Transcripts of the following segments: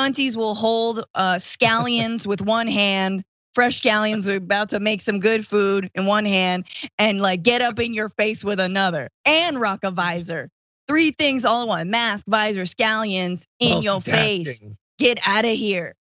aunties will hold scallions with one hand, fresh scallions are about to make some good food in one hand, and like get up in your face with another, and rock a visor. 3 things all at once: mask, visor, scallions in your face. Get out of here.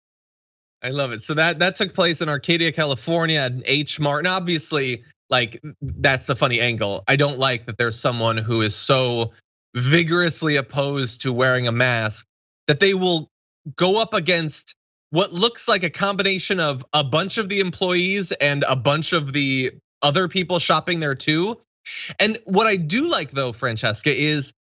I love it. So that took place in Arcadia, California at an H Mart. And obviously, like, that's the funny angle. I don't like that there's someone who is so vigorously opposed to wearing a mask that they will go up against what looks like a combination of a bunch of the employees and a bunch of the other people shopping there too. And what I do like though, Francesca, is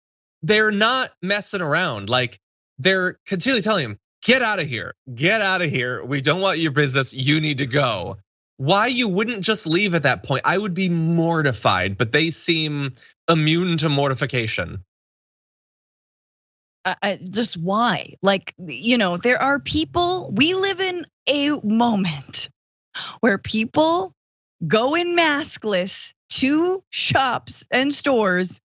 they're not messing around. Like, they're continually telling him, get out of here, get out of here. We don't want your business, you need to go. Why you wouldn't just leave at that point? I would be mortified, but they seem immune to mortification. Just why? Like, there are people, we live in a moment where people go in maskless to shops and stores,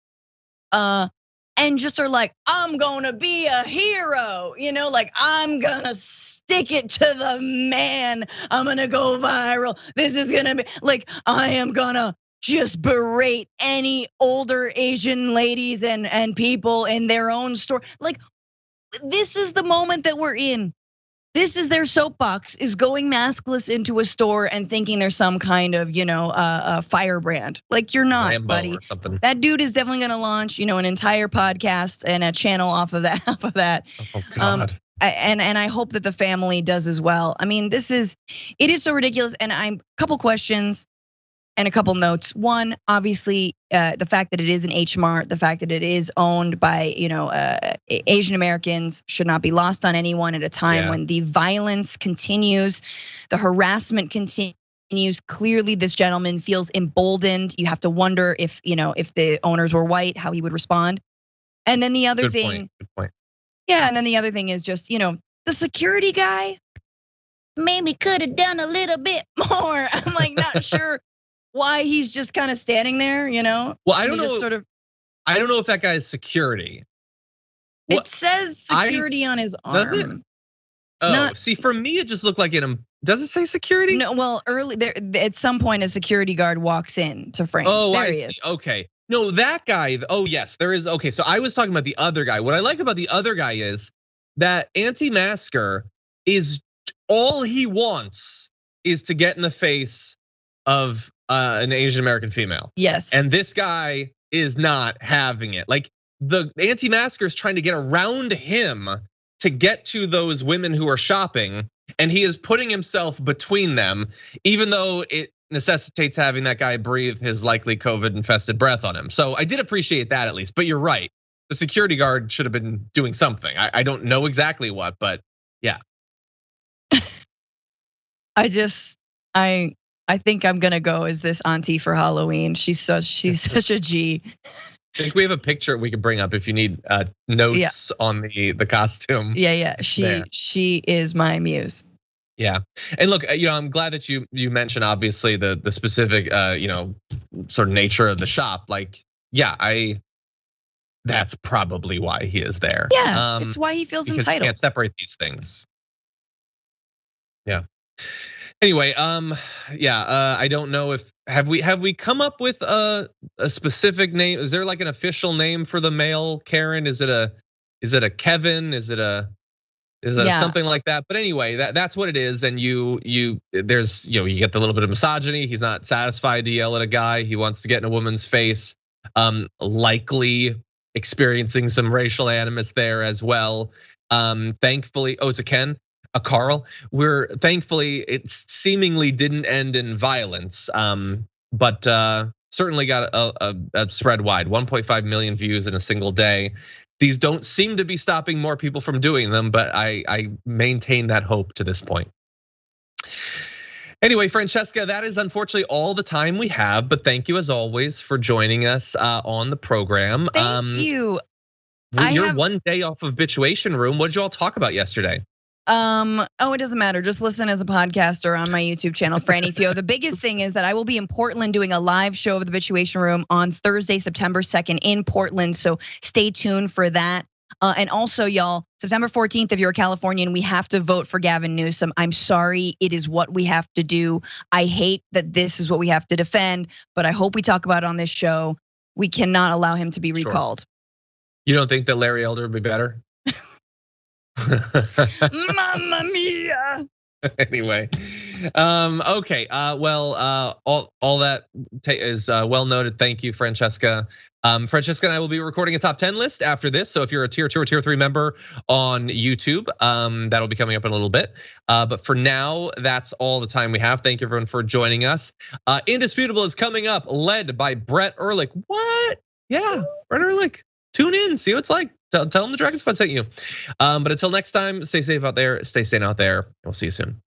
and just are like, I'm gonna be a hero, like I'm gonna stick it to the man. I'm gonna go viral. This is gonna be like, I am gonna just berate any older Asian ladies and people in their own store. Like, this is the moment that we're in. This is their soapbox, is going maskless into a store and thinking there's some kind of, a firebrand. Like, you're not, Rambo buddy. Or something. That dude is definitely gonna launch, an entire podcast and a channel off of that. Oh God. And I hope that the family does as well. I mean, it is so ridiculous. And couple questions and a couple notes. One, obviously, the fact that it is an H Mart, the fact that it is owned by, Asian Americans should not be lost on anyone at a time when the violence continues, the harassment continues. Clearly, this gentleman feels emboldened. You have to wonder if the owners were white, how he would respond. And then the other thing, good point. Yeah, and then the other thing is just, the security guy maybe could have done a little bit more. I'm like not sure why he's just kind of standing there, Well, I don't know. I don't know if that guy is security. It says security on his arm. Does it? Oh, see, for me, it just looked like does it say security? No, well, early there at some point a security guard walks in to frame. Oh, there I he see. is. Okay. No, that guy, oh yes, there is. Okay, so I was talking about the other guy. What I like about the other guy is that anti-masker is all he wants is to get in the face of an Asian American female. Yes. And this guy is not having it. Like, the anti-masker is trying to get around him to get to those women who are shopping, and he is putting himself between them, even though it necessitates having that guy breathe his likely COVID-infested breath on him. So I did appreciate that at least, but you're right. The security guard should have been doing something. I don't know exactly what, but yeah. I think I'm gonna go as this auntie for Halloween. She's such a G. I think we have a picture we could bring up if you need notes on the costume. Yeah. She is my muse. Yeah, and look, I'm glad that you mentioned obviously the specific sort of nature of the shop. Like, that's probably why he is there. Yeah, it's why he feels entitled. You can't separate these things. Yeah. Anyway, I don't know if have we come up with a specific name? Is there like an official name for the male Karen? Is it a Kevin? Is it something like that? But anyway, that's what it is. And you get the little bit of misogyny. He's not satisfied to yell at a guy. He wants to get in a woman's face. Likely experiencing some racial animus there as well. Thankfully, it's a Ken. A Carl, thankfully it seemingly didn't end in violence, but certainly got a spread wide. 1.5 million views in a single day. These don't seem to be stopping more people from doing them, but I maintain that hope to this point. Anyway, Francesca, that is unfortunately all the time we have, but thank you as always for joining us on the program. Thank you. You're 1 day off of Bitchuation Room. What did you all talk about yesterday? It doesn't matter. Just listen as a podcaster on my YouTube channel, Franny Fio. The biggest thing is that I will be in Portland doing a live show of the Bitchuation Room on Thursday, September 2nd in Portland. So stay tuned for that. And also, y'all, September 14th, if you're a Californian, we have to vote for Gavin Newsom. I'm sorry, it is what we have to do. I hate that this is what we have to defend, but I hope we talk about it on this show. We cannot allow him to be recalled. Sure. You don't think that Larry Elder would be better? Mamma mia. Anyway, okay. Well, all that is well noted. Thank you, Francesca. Francesca and I will be recording a top 10 list after this. So if you're a tier 2 or tier 3 member on YouTube, that'll be coming up in a little bit. But for now, that's all the time we have. Thank you everyone for joining us. Indisputable is coming up, led by Brett Ehrlich. What? Yeah, Brett Ehrlich. Tune in, see what it's like. Tell them the Dragon Squad sent you. But until next time, stay safe out there, stay sane out there. We'll see you soon.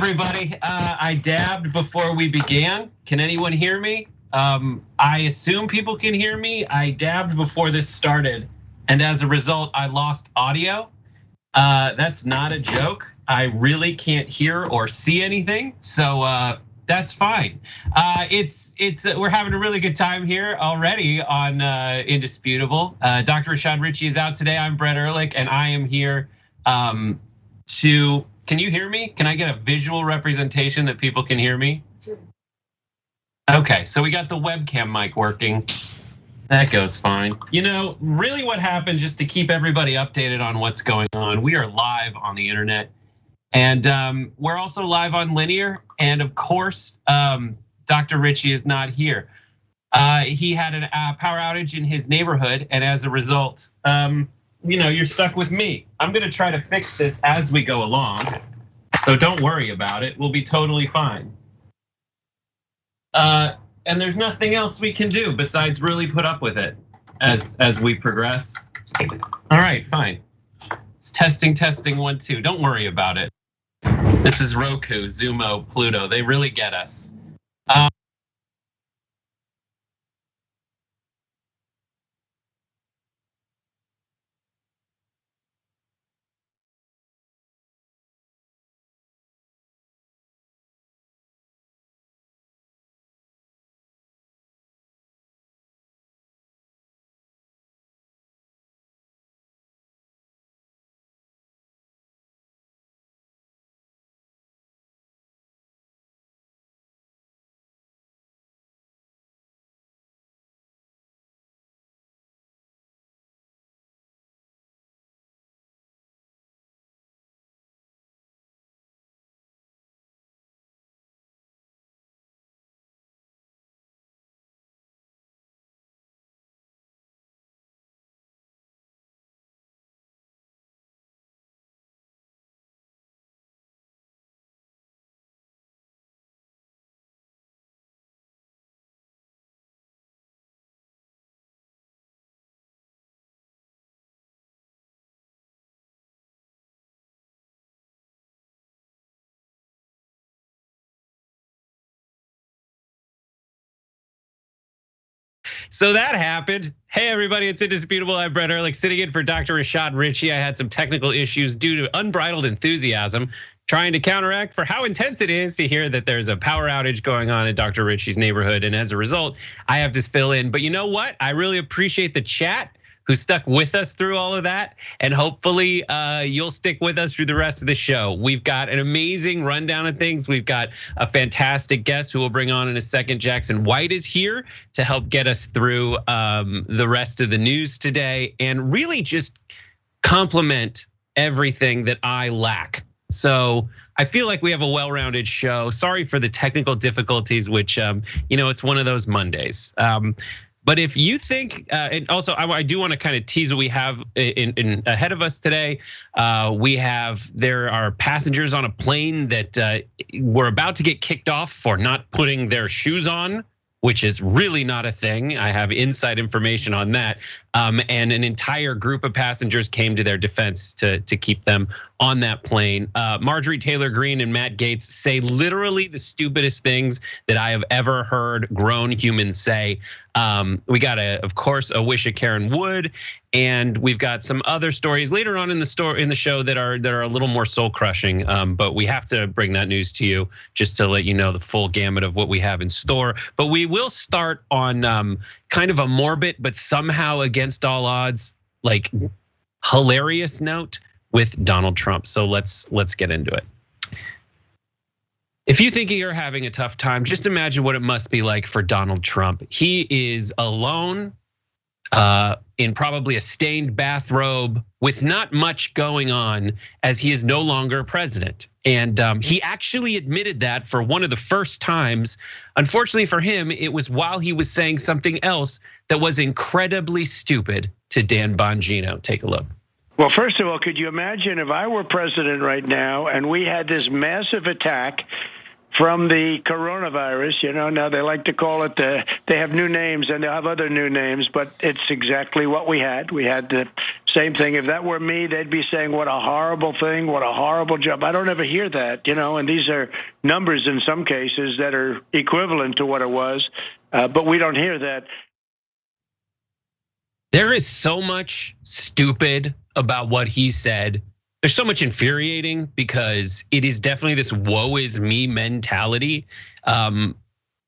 Everybody, I dabbed before we began. Can anyone hear me? I assume people can hear me. I dabbed before this started, and as a result, I lost audio. That's not a joke. I really can't hear or see anything, so that's fine. We're having a really good time here already on Indisputable. Dr. Rashad Ritchie is out today. I'm Brett Ehrlich, and I am here to. Can you hear me? Can I get a visual representation that people can hear me? Sure. Okay, so we got the webcam mic working. That goes fine. You know, really what happened, just to keep everybody updated on what's going on, we are live on the internet. And we're also live on Linear. And of course, Dr. Ritchie is not here. He had a power outage in his neighborhood. And as a result, you're stuck with me. I'm gonna try to fix this as we go along. So don't worry about it, we'll be totally fine. And there's nothing else we can do besides really put up with it as we progress. All right, fine. It's testing, 1, 2. Don't worry about it. This is Roku, Zumo, Pluto. They really get us. So that happened. Hey everybody, it's Indisputable. I'm Brett Ehrlich, sitting in for Dr. Rashad Ritchie. I had some technical issues due to unbridled enthusiasm, trying to counteract for how intense it is to hear that there's a power outage going on in Dr. Ritchie's neighborhood. And as a result, I have to fill in. But you know what? I really appreciate the chat who stuck with us through all of that. And hopefully you'll stick with us through the rest of the show. We've got an amazing rundown of things. We've got a fantastic guest who we'll bring on in a second. Jackson White is here to help get us through the rest of the news today and really just complement everything that I lack. So I feel like we have a well-rounded show. Sorry for the technical difficulties, which it's one of those Mondays. But if you think, and also I do want to kind of tease what we have in ahead of us today. There are passengers on a plane that were about to get kicked off for not putting their shoes on, which is really not a thing. I have inside information on that. And an entire group of passengers came to their defense to keep them on that plane. Marjorie Taylor Greene and Matt Gaetz say literally the stupidest things that I have ever heard grown humans say. We got of course, a wish of Karen Wood, and we've got some other stories later on in the show that are a little more soul crushing. But we have to bring that news to you just to let you know the full gamut of what we have in store. But we will start on kind of a morbid, but somehow against all odds, like hilarious note with Donald Trump. So let's get into it. If you think you're having a tough time, just imagine what it must be like for Donald Trump. He is alone in probably a stained bathrobe with not much going on, as he is no longer president. And he actually admitted that for one of the first times. Unfortunately for him, it was while he was saying something else that was incredibly stupid to Dan Bongino. Take a look. Well, first of all, could you imagine if I were president right now and we had this massive attack from the coronavirus? Now they like to call it they have new names and they'll have other new names, but it's exactly what we had. We had the same thing. If that were me, they'd be saying, what a horrible thing, what a horrible job. I don't ever hear that, and these are numbers in some cases that are equivalent to what it was. But we don't hear that. There is so much stupid about what he said. There's so much infuriating because it is definitely this woe is me mentality. And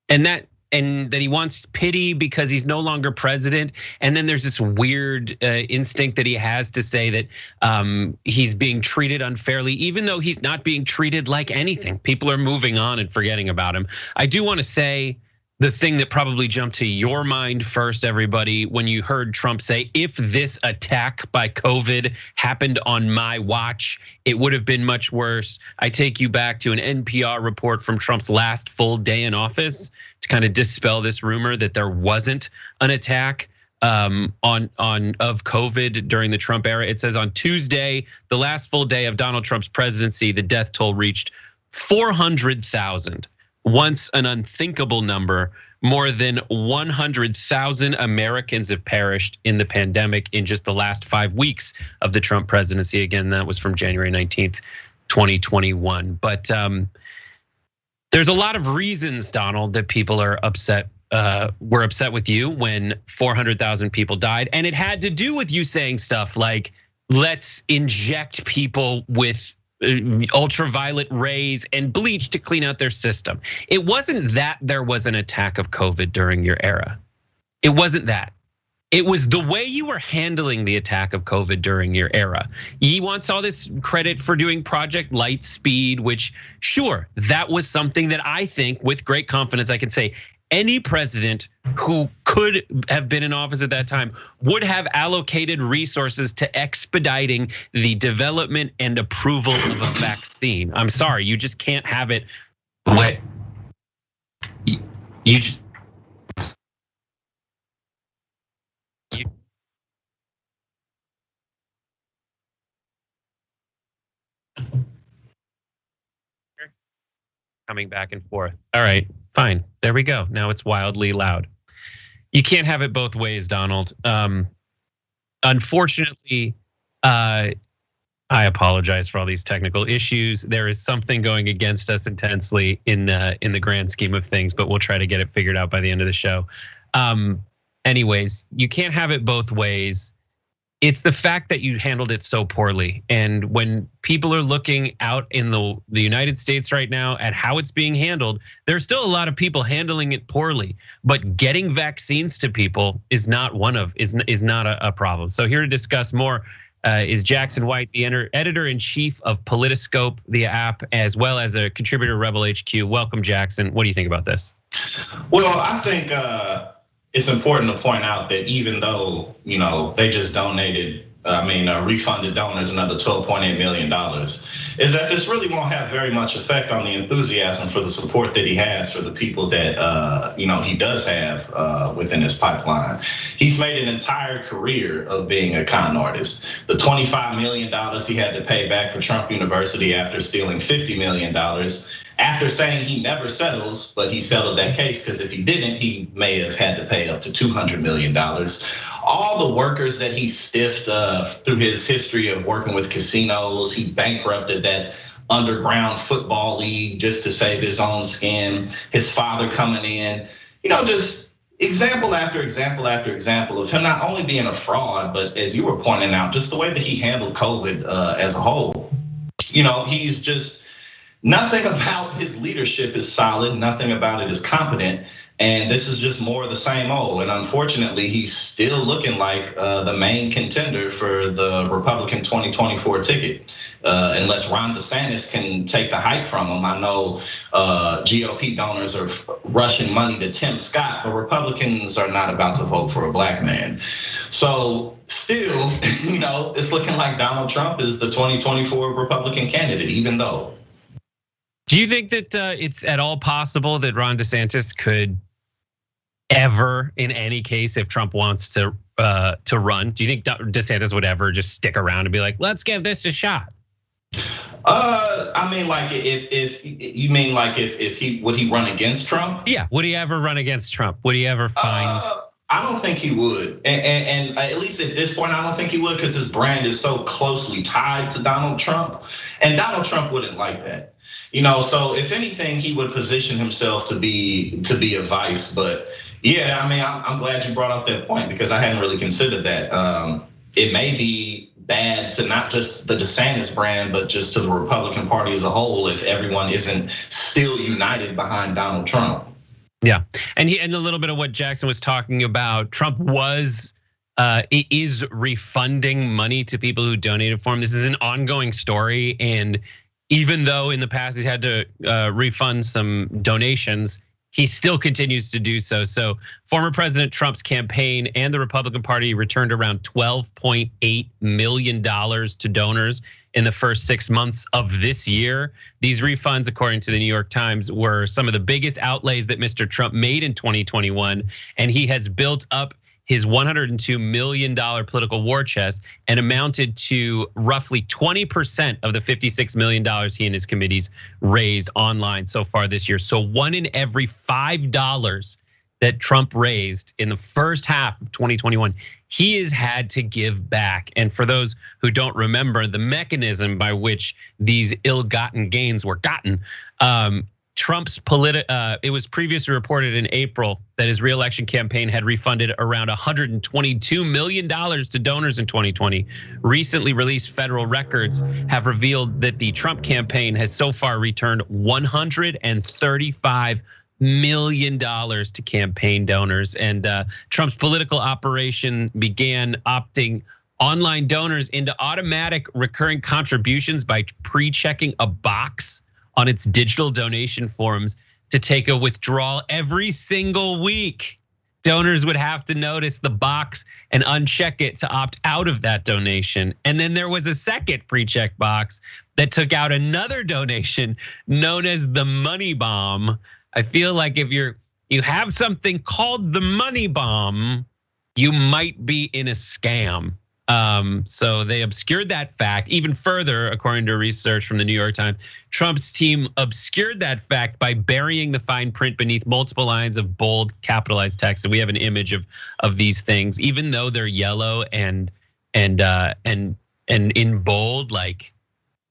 that he wants pity because he's no longer president. And then there's this weird instinct that he has to say that he's being treated unfairly, even though he's not being treated like anything. People are moving on and forgetting about him. I do want to say the thing that probably jumped to your mind first, everybody, when you heard Trump say, if this attack by COVID happened on my watch, it would have been much worse. I take you back to an NPR report from Trump's last full day in office to kind of dispel this rumor that there wasn't an attack of COVID during the Trump era. It says on Tuesday, the last full day of Donald Trump's presidency, the death toll reached 400,000. Once an unthinkable number. More than 100,000 Americans have perished in the pandemic in just the last 5 weeks of the Trump presidency. Again, that was from January 19th, 2021. But there's a lot of reasons, Donald, that people are upset. Were upset with you when 400,000 people died, and it had to do with you saying stuff like, "Let's inject people with ultraviolet rays and bleach to clean out their system." It wasn't that there was an attack of COVID during your era. It wasn't that. It was the way you were handling the attack of COVID during your era. He wants all this credit for doing Project Lightspeed, which sure, that was something that I think with great confidence I can say any president who could have been in office at that time would have allocated resources to expediting the development and approval of a vaccine. I'm sorry, you just can't have it. What? You just. Coming back and forth. All right, fine. There we go. Now it's wildly loud. You can't have it both ways, Donald. Unfortunately, I apologize for all these technical issues. There is something going against us intensely in the grand scheme of things, but we'll try to get it figured out by the end of the show. Anyways, you can't have it both ways. It's the fact that you handled it so poorly. And when people are looking out in the United States right now at how it's being handled, there's still a lot of people handling it poorly. But getting vaccines to people is not a problem. So here to discuss more is Jackson White, the editor-in-chief of Politiscope, the app, as well as a contributor to Rebel HQ. Welcome, Jackson. What do you think about this? Well, I think it's important to point out that even though, they just donated, refunded donors another $12.8 million, is that this really won't have very much effect on the enthusiasm for the support that he has for the people that, he does have within his pipeline. He's made an entire career of being a con artist. The $25 million he had to pay back for Trump University after stealing $50 million. After saying he never settles, but he settled that case because if he didn't, he may have had to pay up to $200 million. All the workers that he stiffed through his history of working with casinos, he bankrupted that underground football league just to save his own skin. His father coming in, just example after example after example of him not only being a fraud, but as you were pointing out, just the way that he handled COVID as a whole. He's just. Nothing about his leadership is solid. Nothing about it is competent. And this is just more of the same old. And unfortunately, he's still looking like the main contender for the Republican 2024 ticket. Unless Ron DeSantis can take the hype from him. I know GOP donors are rushing money to Tim Scott, but Republicans are not about to vote for a black man. So still, it's looking like Donald Trump is the 2024 Republican candidate, even though. Do you think that it's at all possible that Ron DeSantis could ever, in any case, if Trump wants to run, do you think DeSantis would ever just stick around and be like, let's give this a shot? If he would he run against Trump? Yeah, would he ever run against Trump? Would he ever find? I don't think he would, and at least at this point, I don't think he would because his brand is so closely tied to Donald Trump, and Donald Trump wouldn't like that. So if anything, he would position himself to be a vice, but Yeah, I mean, I'm glad you brought up that point because I hadn't really considered that. It may be bad to not just the DeSantis brand, but just to the Republican Party as a whole if everyone isn't still united behind Donald Trump. Yeah, and a little bit of what Jackson was talking about. Trump is refunding money to people who donated for him. This is an ongoing story, and even though in the past he's had to refund some donations, he still continues to do so. So former President Trump's campaign and the Republican Party returned around $12.8 million to donors in the first 6 months of this year. These refunds, according to the New York Times, were some of the biggest outlays that Mr. Trump made in 2021, and he has built up his $102 million political war chest and amounted to roughly 20% of the $56 million he and his committees raised online so far this year. So 1 in every $5 that Trump raised in the first half of 2021, he has had to give back. And for those who don't remember the mechanism by which these ill-gotten gains were gotten, Trump's it was previously reported in April that his reelection campaign had refunded around $122 million to donors in 2020. Recently released federal records have revealed that the Trump campaign has so far returned $135 million to campaign donors. And Trump's political operation began opting online donors into automatic recurring contributions by pre-checking a box on its digital donation forms to take a withdrawal every single week. Donors would have to notice the box and uncheck it to opt out of that donation. And then there was a second pre-check box that took out another donation known as the money bomb. I feel like if you have something called the money bomb, you might be in a scam. So they obscured that fact even further, according to research from the New York Times. Trump's team obscured that fact by burying the fine print beneath multiple lines of bold capitalized text. And we have an image of these things, even though they're yellow and in bold. Like,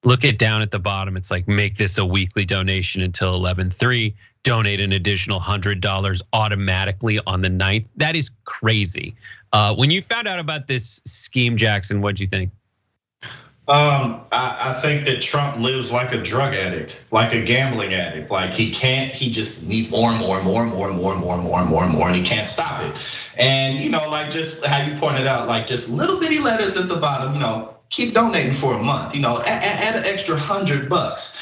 look it down at the bottom. It's like, make this a weekly donation until 11/3. Donate an additional $100 automatically on the 9th. That is crazy. When you found out about this scheme, Jackson, what'd you think? I think that Trump lives like a drug addict, like a gambling addict. Like he just needs more and more and more and more and more and more and more and more and more, and he can't stop it. And like just how you pointed out, like just little bitty letters at the bottom, keep donating for a month, add an extra $100.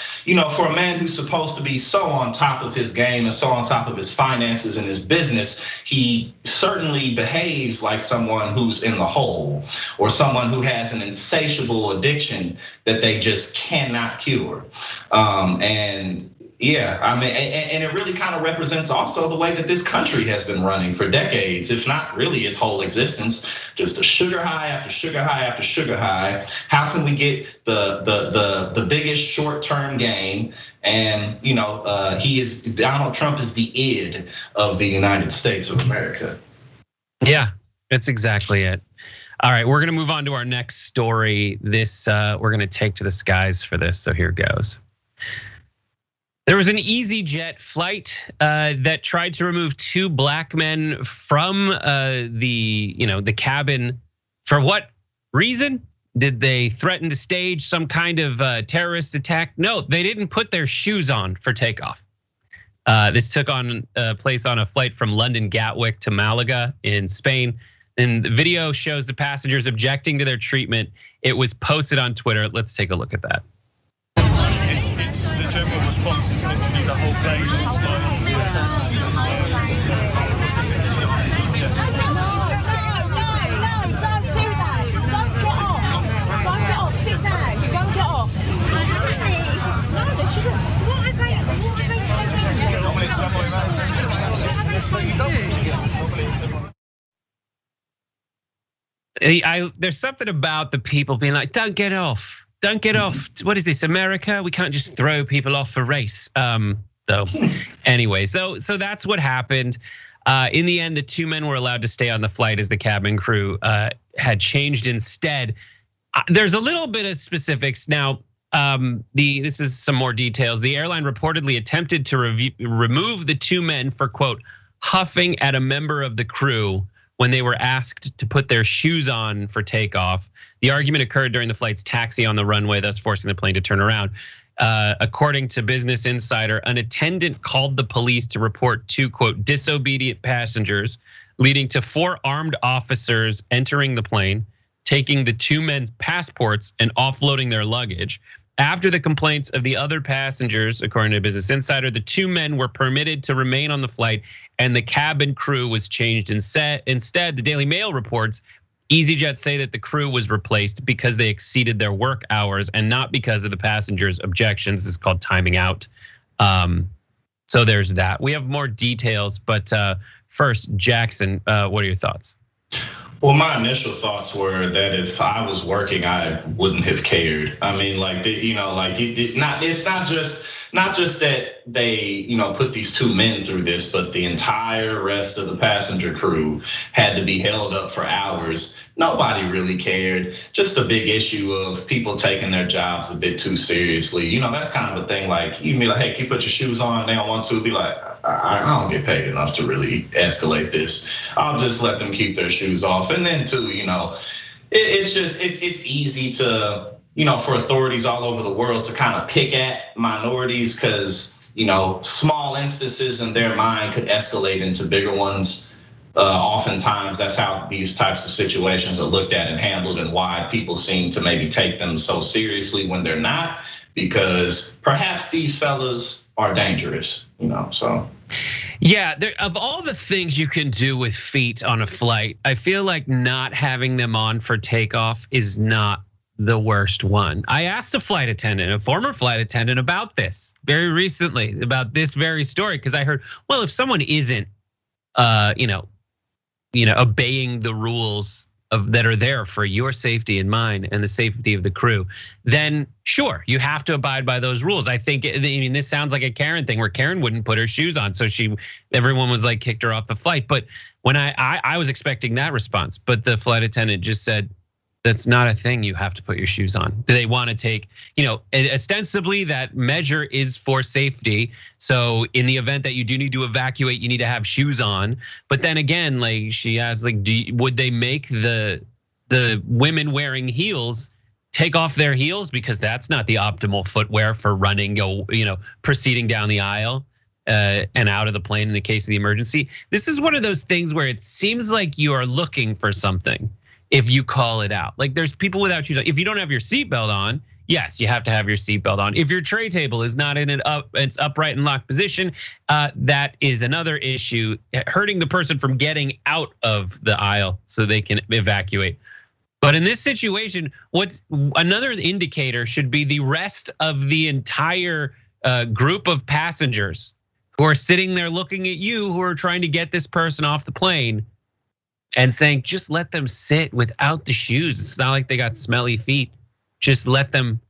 For a man who's supposed to be so on top of his game and so on top of his finances and his business, he certainly behaves like someone who's in the hole or someone who has an insatiable addiction that they just cannot cure. And yeah, I mean, and it really kind of represents also the way that this country has been running for decades, if not really its whole existence. Just a sugar high after sugar high after sugar high. How can we get the biggest short-term gain? And Donald Trump is the id of the United States of America. Yeah, that's exactly it. All right, we're gonna move on to our next story. This we're gonna take to the skies for this. So here goes. There was an EasyJet flight that tried to remove 2 black men from the cabin. For what reason? Did they threaten to stage some kind of terrorist attack? No, they didn't put their shoes on for takeoff. This took place on a flight from London Gatwick to Malaga in Spain. And the video shows the passengers objecting to their treatment. It was posted on Twitter. Let's take a look at that. It's the general response is literally the whole plane is There's something about the people being like, don't get off. Don't get off. What is this, America? We can't just throw people off for race. So anyway, so that's what happened. In the end, the 2 men were allowed to stay on the flight as the cabin crew had changed instead. There's a little bit of specifics now. This is some more details. The airline reportedly attempted to remove the 2 men for, quote, huffing at a member of the crew when they were asked to put their shoes on for takeoff. The argument occurred during the flight's taxi on the runway, thus forcing the plane to turn around. According to Business Insider, an attendant called the police to report 2, quote, disobedient passengers, leading to 4 armed officers entering the plane, taking the 2 men's passports and offloading their luggage. After the complaints of the other passengers, according to Business Insider, the 2 men were permitted to remain on the flight and the cabin crew was changed instead. The Daily Mail reports EasyJet say that the crew was replaced because they exceeded their work hours and not because of the passengers' objections. This is called timing out. So there's that. We have more details, but first, Jackson, what are your thoughts? Well, my initial thoughts were that if I was working, I wouldn't have cared. I mean, like, it's not just that they, put these 2 men through this, but the entire rest of the passenger crew had to be held up for hours. Nobody really cared. Just a big issue of people taking their jobs a bit too seriously. That's kind of a thing. Like, you can be like, hey, can you put your shoes on? They don't want to. Be like, I don't get paid enough to really escalate this. I'll just let them keep their shoes off. And then too, it's easy to, for authorities all over the world to kind of pick at minorities because, small instances in their mind could escalate into bigger ones. Oftentimes that's how these types of situations are looked at and handled, and why people seem to maybe take them so seriously when they're not, because perhaps these fellas are dangerous, so. Yeah, of all the things you can do with feet on a flight, I feel like not having them on for takeoff is not the worst one. I asked a former flight attendant about this very recently, about this very story, because I heard, well, if someone isn't, obeying the rules that are there for your safety and mine and the safety of the crew, then sure, you have to abide by those rules. I mean, this sounds like a Karen thing where Karen wouldn't put her shoes on, so everyone was like kicked her off the flight. But when I was expecting that response, but the flight attendant just said, that's not a thing, you have to put your shoes on. Do they want to take, ostensibly that measure is for safety. So in the event that you do need to evacuate, you need to have shoes on. But then again, like she asked, like, would they make the women wearing heels take off their heels? Because that's not the optimal footwear for running, proceeding down the aisle and out of the plane in the case of the emergency. This is one of those things where it seems like you are looking for something if you call it out. Like, there's people without shoes on. If you don't have your seatbelt on, yes, you have to have your seatbelt on. If your tray table is not in it's upright and locked position, that is another issue, hurting the person from getting out of the aisle so they can evacuate. But in this situation, what another indicator should be the rest of the entire group of passengers who are sitting there looking at you, who are trying to get this person off the plane, and saying, just let them sit without the shoes. It's not like they got smelly feet. Just let them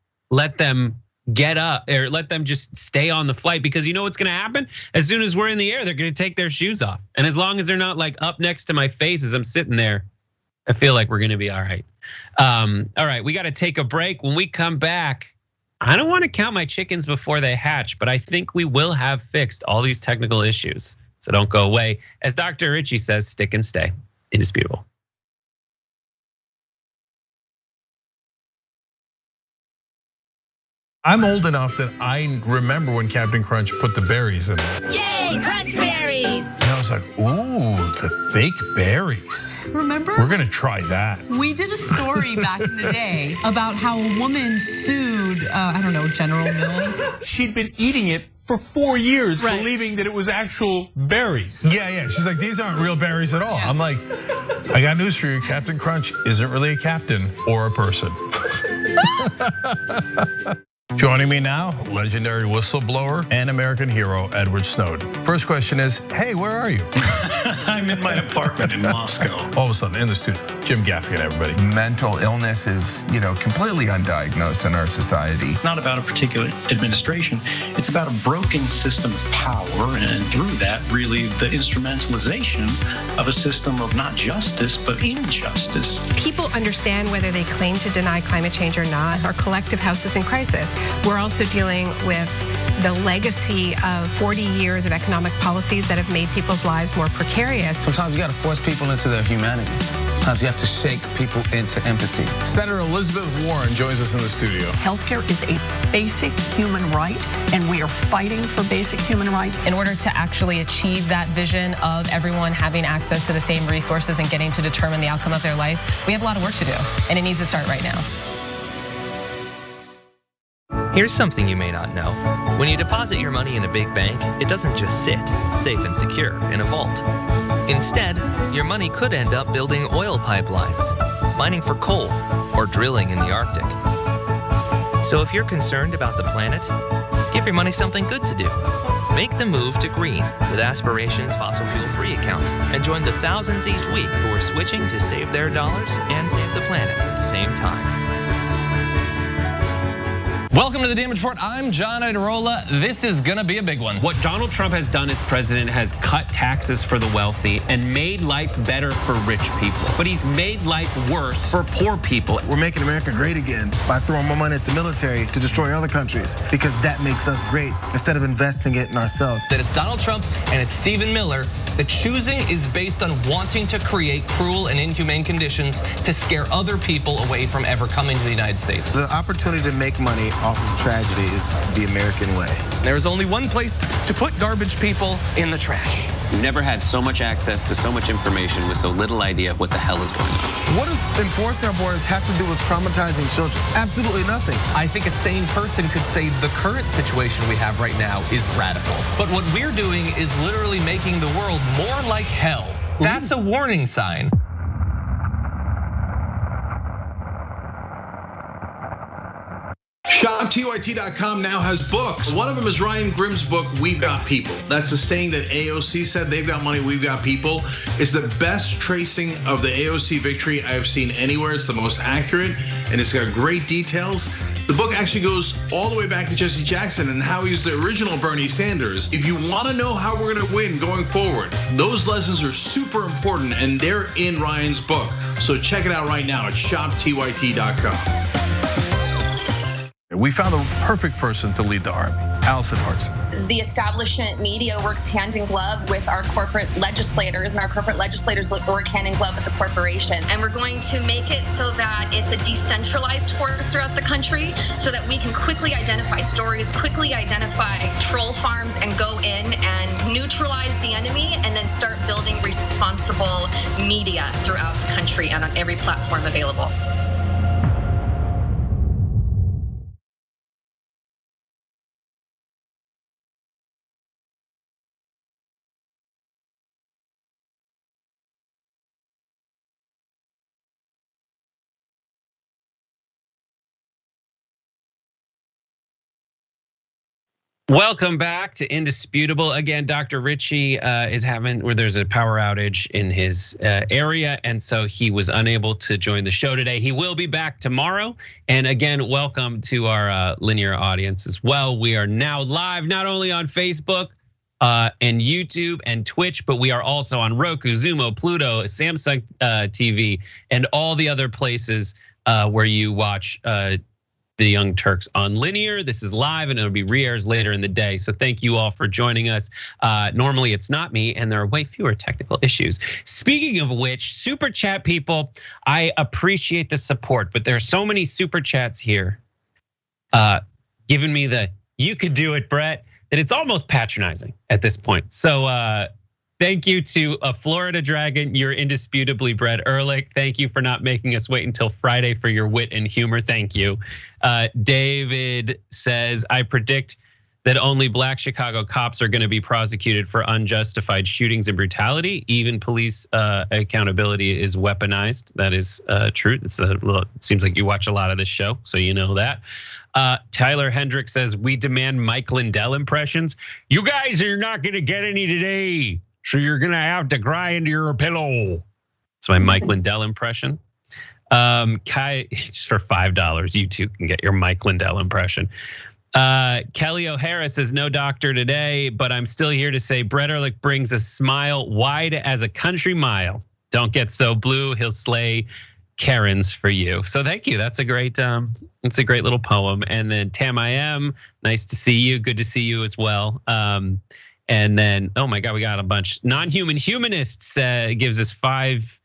get up, or let them just stay on the flight, because you know what's gonna happen? As soon as we're in the air, they're gonna take their shoes off. And as long as they're not like up next to my face as I'm sitting there, I feel like we're gonna be all right. All right, we gotta take a break. When we come back, I don't wanna count my chickens before they hatch, but I think we will have fixed all these technical issues. So don't go away. As Dr. Ritchie says, stick and stay. Indisputable. I'm old enough that I remember when Captain Crunch put the berries in it. Yay, crunch berries! And I was like, ooh, the fake berries. Remember? We're gonna try that. We did a story back in the day about how a woman sued, General Mills. She'd been eating it for 4 years, right, believing that it was actual berries. Yeah. She's like, these aren't real berries at all. Yeah. I'm like, I got news for you. Captain Crunch isn't really a captain or a person. Joining me now, legendary whistleblower and American hero, Edward Snowden. First question is, hey, where are you? I'm in my apartment in Moscow. All of a sudden, in the studio, Jim Gaffigan, everybody. Mental illness is, completely undiagnosed in our society. It's not about a particular administration. It's about a broken system of power, and through that, really, the instrumentalization of a system of not justice, but injustice. People understand whether they claim to deny climate change or not. Our collective house is in crisis. We're also dealing with the legacy of 40 years of economic policies that have made people's lives more precarious. Sometimes you got to force people into their humanity. Sometimes you have to shake people into empathy. Senator Elizabeth Warren joins us in the studio. Healthcare is a basic human right, and we are fighting for basic human rights. In order to actually achieve that vision of everyone having access to the same resources and getting to determine the outcome of their life, we have a lot of work to do, and it needs to start right now. Here's something you may not know. When you deposit your money in a big bank, it doesn't just sit, safe and secure, in a vault. Instead, your money could end up building oil pipelines, mining for coal, or drilling in the Arctic. So if you're concerned about the planet, give your money something good to do. Make the move to Greene with Aspiration's fossil fuel-free account and join the thousands each week who are switching to save their dollars and save the planet at the same time. Welcome to the Damage Report. I'm John Idarola. This is gonna be a big one. What Donald Trump has done as president has cut taxes for the wealthy and made life better for rich people. But he's made life worse for poor people. We're making America great again by throwing more money at the military to destroy other countries because that makes us great instead of investing it in ourselves. That it's Donald Trump and it's Stephen Miller. The choosing is based on wanting to create cruel and inhumane conditions to scare other people away from ever coming to the United States. The opportunity to make money off of tragedy is the American way. There's only one place to put garbage people: in the trash. We've never had so much access to so much information with so little idea of what the hell is going on. What does enforcing our borders have to do with traumatizing children? Absolutely nothing. I think a sane person could say the current situation we have right now is radical. But what we're doing is literally making the world more like hell. That's a warning sign. ShopTYT.com now has books. One of them is Ryan Grimm's book, We've Got People. That's a saying that AOC said, they've got money, we've got people. It's the best tracing of the AOC victory I have seen anywhere. It's the most accurate, and it's got great details. The book actually goes all the way back to Jesse Jackson and how he was the original Bernie Sanders. If you want to know how we're going to win going forward, those lessons are super important, and they're in Ryan's book. So check it out right now at ShopTYT.com. We found the perfect person to lead the army, Allison Hartson. The establishment media works hand in glove with our corporate legislators, and our corporate legislators work hand in glove with the corporation. And we're going to make it so that it's a decentralized force throughout the country so that we can quickly identify stories, quickly identify troll farms, and go in and neutralize the enemy, and then start building responsible media throughout the country and on every platform available. Welcome back to Indisputable. Again, Dr. Ritchie is having, where there's a power outage in his area, and so he was unable to join the show today. He will be back tomorrow. And again, welcome to our linear audience as well. We are now live, not only on Facebook and YouTube and Twitch, but we are also on Roku, Zumo, Pluto, Samsung TV, and all the other places where you watch the Young Turks on linear. This is live and it'll be re-airs later in the day. So thank you all for joining us. Normally it's not me, and there are way fewer technical issues. Speaking of which, super chat people, I appreciate the support, but there are so many super chats here giving me the "you could do it, Brett," that it's almost patronizing at this point. So thank you to a Florida Dragon. You're indisputably Brett Ehrlich. Thank you for not making us wait until Friday for your wit and humor. Thank you. David says, I predict that only Black Chicago cops are going to be prosecuted for unjustified shootings and brutality. Even police accountability is weaponized. That is true. It seems like you watch a lot of this show, so you know that. Tyler Hendricks says, we demand Mike Lindell impressions. You guys are not going to get any today, so you're gonna have to cry into your pillow. It's my Mike Lindell impression. Kai, just for $5, you too can get your Mike Lindell impression. Kelly O'Hara says, no doctor today, but I'm still here to say Brett Ehrlich brings a smile wide as a country mile. Don't get so blue, he'll slay Karens for you. So thank you. That's a great little poem. And then Tam I Am, nice to see you. Good to see you as well. And then, oh my God, we got a bunch. Non-Human Humanists gives us 5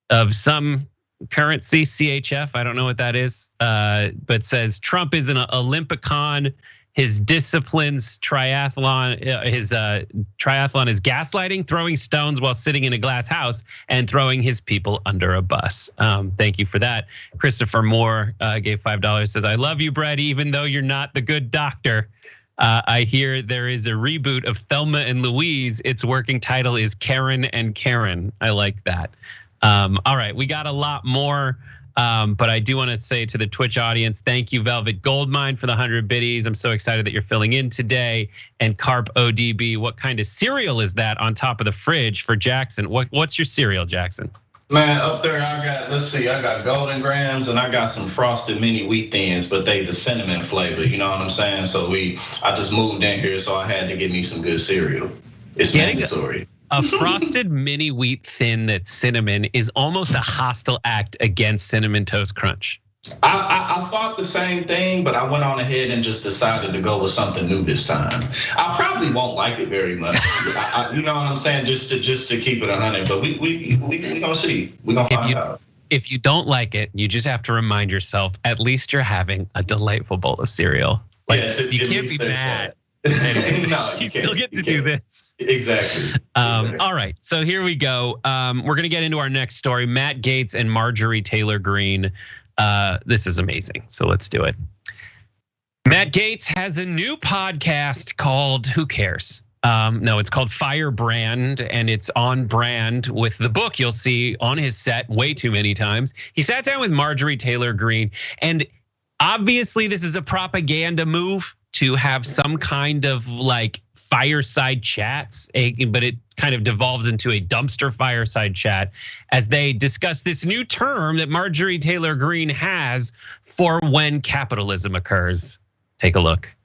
of some currency, CHF. I don't know what that is, but says Trump is an Olympicon. His disciplines triathlon, his triathlon is gaslighting, throwing stones while sitting in a glass house, and throwing his people under a bus. Thank you for that. Christopher Moore gave $5. Says, I love you, Brett, even though you're not the good doctor. I hear there is a reboot of Thelma and Louise. Its working title is Karen and Karen. I like that. All right, we got a lot more. But I do want to say to the Twitch audience, thank you, Velvet Goldmine, for the 100 biddies. I'm so excited that you're filling in today. And Carp ODB, what kind of cereal is that on top of the fridge for Jackson? What's your cereal, Jackson? Man, up there I got Golden Grams and I got some Frosted Mini Wheat Thins, but they the cinnamon flavor, you know what I'm saying? So I just moved in here, so I had to get me some good cereal. It's mandatory. A Frosted Mini Wheat Thin that's cinnamon is almost a hostile act against Cinnamon Toast Crunch. I thought the same thing, but I went on ahead and just decided to go with something new this time. I probably won't like it very much. You know what I'm saying? Just to keep it 100, but we gonna see. We gonna find out. If you don't like it, you just have to remind yourself, at least you're having a delightful bowl of cereal. Like, yes, you can't be mad. No, you still get to do this. Exactly. All right, so here we go. We're gonna get into our next story. Matt Gaetz and Marjorie Taylor Greene. This is amazing, so let's do it. Matt Gaetz has a new podcast called Who Cares? No, it's called Firebrand, and it's on brand with the book you'll see on his set way too many times. He sat down with Marjorie Taylor Greene, and obviously this is a propaganda move to have some kind of like fireside chats, but it kind of devolves into a dumpster fireside chat as they discuss this new term that Marjorie Taylor Greene has for when capitalism occurs. Take a look.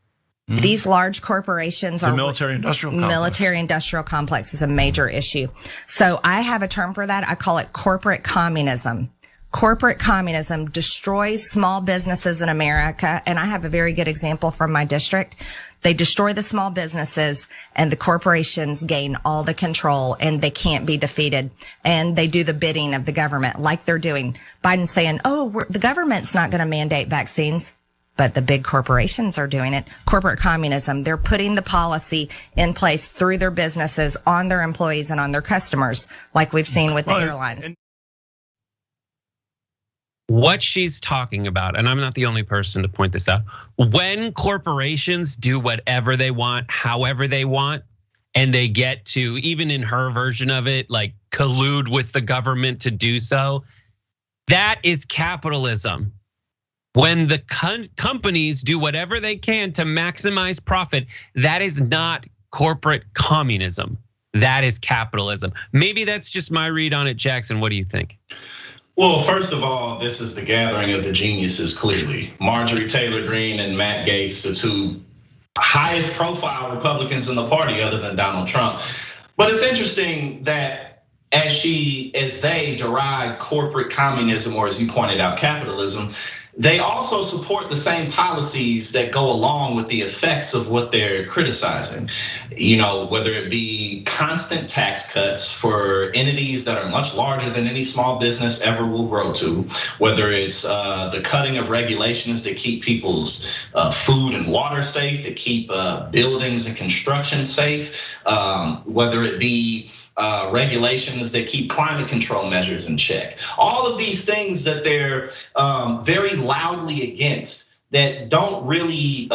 These large corporations are the military-industrial complex is a major issue. So I have a term for that. I call it corporate communism. Corporate communism destroys small businesses in America. And I have a very good example from my district. They destroy the small businesses and the corporations gain all the control and they can't be defeated. And they do the bidding of the government like they're doing. Biden's saying, the government's not going to mandate vaccines, but the big corporations are doing it. Corporate communism, they're putting the policy in place through their businesses on their employees and on their customers, like we've seen with the airlines. What she's talking about, and I'm not the only person to point this out, when corporations do whatever they want, however they want, and they get to, even in her version of it, like collude with the government to do so, that is capitalism. When the companies do whatever they can to maximize profit, that is not corporate communism. That is capitalism. Maybe that's just my read on it, Jackson. What do you think? Well, first of all, this is the gathering of the geniuses, clearly. Marjorie Taylor Greene and Matt Gaetz, the two highest profile Republicans in the party other than Donald Trump. But it's interesting that as they deride corporate communism, or as you pointed out, capitalism, they also support the same policies that go along with the effects of what they're criticizing. You know, whether it be constant tax cuts for entities that are much larger than any small business ever will grow to, whether it's the cutting of regulations that keep people's food and water safe, that keep buildings and construction safe, whether it be regulations that keep climate control measures in check. All of these things that they're very loudly against, that don't really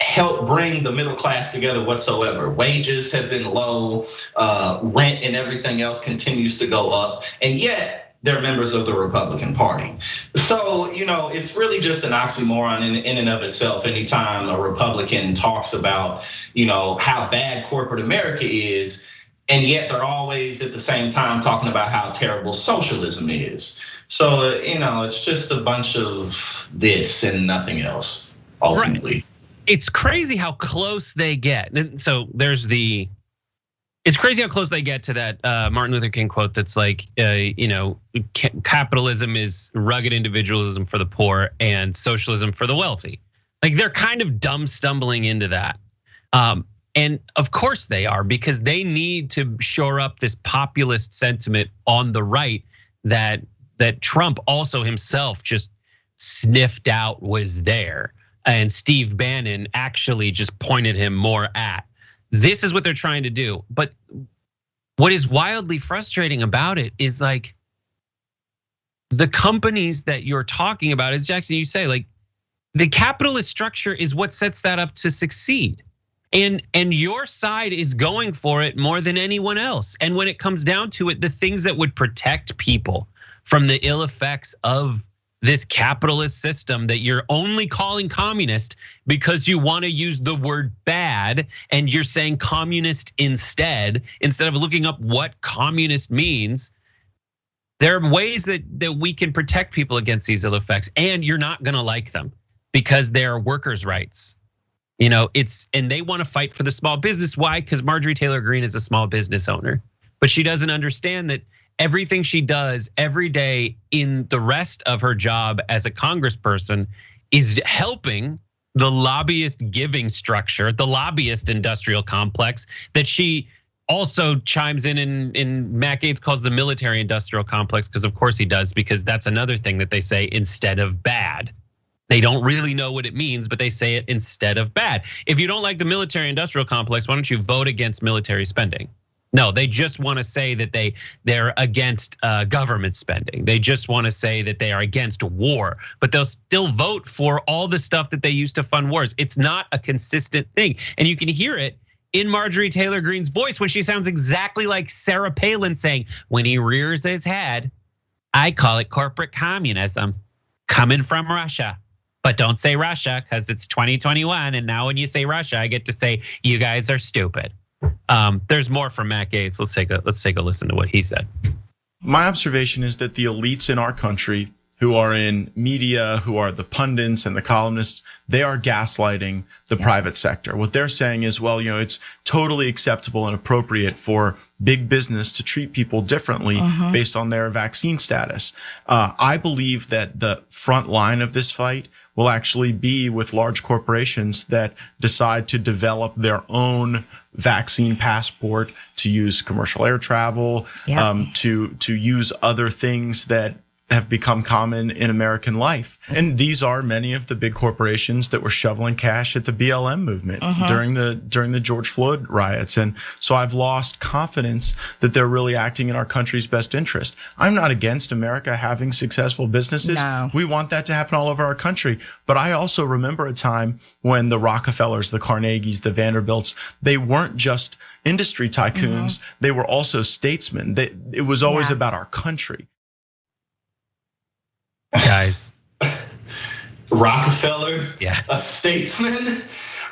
help bring the middle class together whatsoever. Wages have been low, rent and everything else continues to go up, and yet they're members of the Republican Party. So, it's really just an oxymoron in and of itself. Anytime a Republican talks about, how bad corporate America is, and yet they're always at the same time talking about how terrible socialism is. So, it's just a bunch of this and nothing else, ultimately. Right. It's crazy how close they get. So there's the It's crazy how close they get to that Martin Luther King quote that's like, capitalism is rugged individualism for the poor and socialism for the wealthy. Like they're kind of dumb stumbling into that. And of course they are, because they need to shore up this populist sentiment on the right that Trump also himself just sniffed out was there. And Steve Bannon actually just pointed him more at. This is what they're trying to do. But what is wildly frustrating about it is like the companies that you're talking about, as Jackson, you say, like the capitalist structure is what sets that up to succeed. And your side is going for it more than anyone else. And when it comes down to it, the things that would protect people from the ill effects of this capitalist system that you're only calling communist because you want to use the word bad and you're saying communist instead of looking up what communist means. There are ways that we can protect people against these ill effects, and you're not gonna like them because they're workers' rights. And they want to fight for the small business. Why? Because Marjorie Taylor Greene is a small business owner, but she doesn't understand that everything she does every day in the rest of her job as a congressperson is helping the lobbyist giving structure, the lobbyist industrial complex that she also chimes in Matt Gaetz calls the military industrial complex, because of course he does, because that's another thing that they say instead of bad. They don't really know what it means, but they say it instead of bad. If you don't like the military industrial complex, why don't you vote against military spending? No, they just want to say that they're against government spending. They just want to say that they are against war, but they'll still vote for all the stuff that they use to fund wars. It's not a consistent thing. And you can hear it in Marjorie Taylor Greene's voice when she sounds exactly like Sarah Palin saying, when he rears his head, I call it corporate communism coming from Russia. But don't say Russia because it's 2021. And now when you say Russia, I get to say, you guys are stupid. There's more from Matt Gaetz. Let's take a listen to what he said. My observation is that the elites in our country who are in media, who are the pundits and the columnists, they are gaslighting the private sector. What they're saying is, well, it's totally acceptable and appropriate for big business to treat people differently based on their vaccine status. I believe that the front line of this fight will actually be with large corporations that decide to develop their own vaccine passport, to use commercial air travel, to use other things that have become common in American life. And these are many of the big corporations that were shoveling cash at the BLM movement during the George Floyd riots. And so I've lost confidence that they're really acting in our country's best interest. I'm not against America having successful businesses. No. We want that to happen all over our country. But I also remember a time when the Rockefellers, the Carnegies, the Vanderbilts, they weren't just industry tycoons. They were also statesmen. It was always about our country. Guys, Rockefeller, a statesman.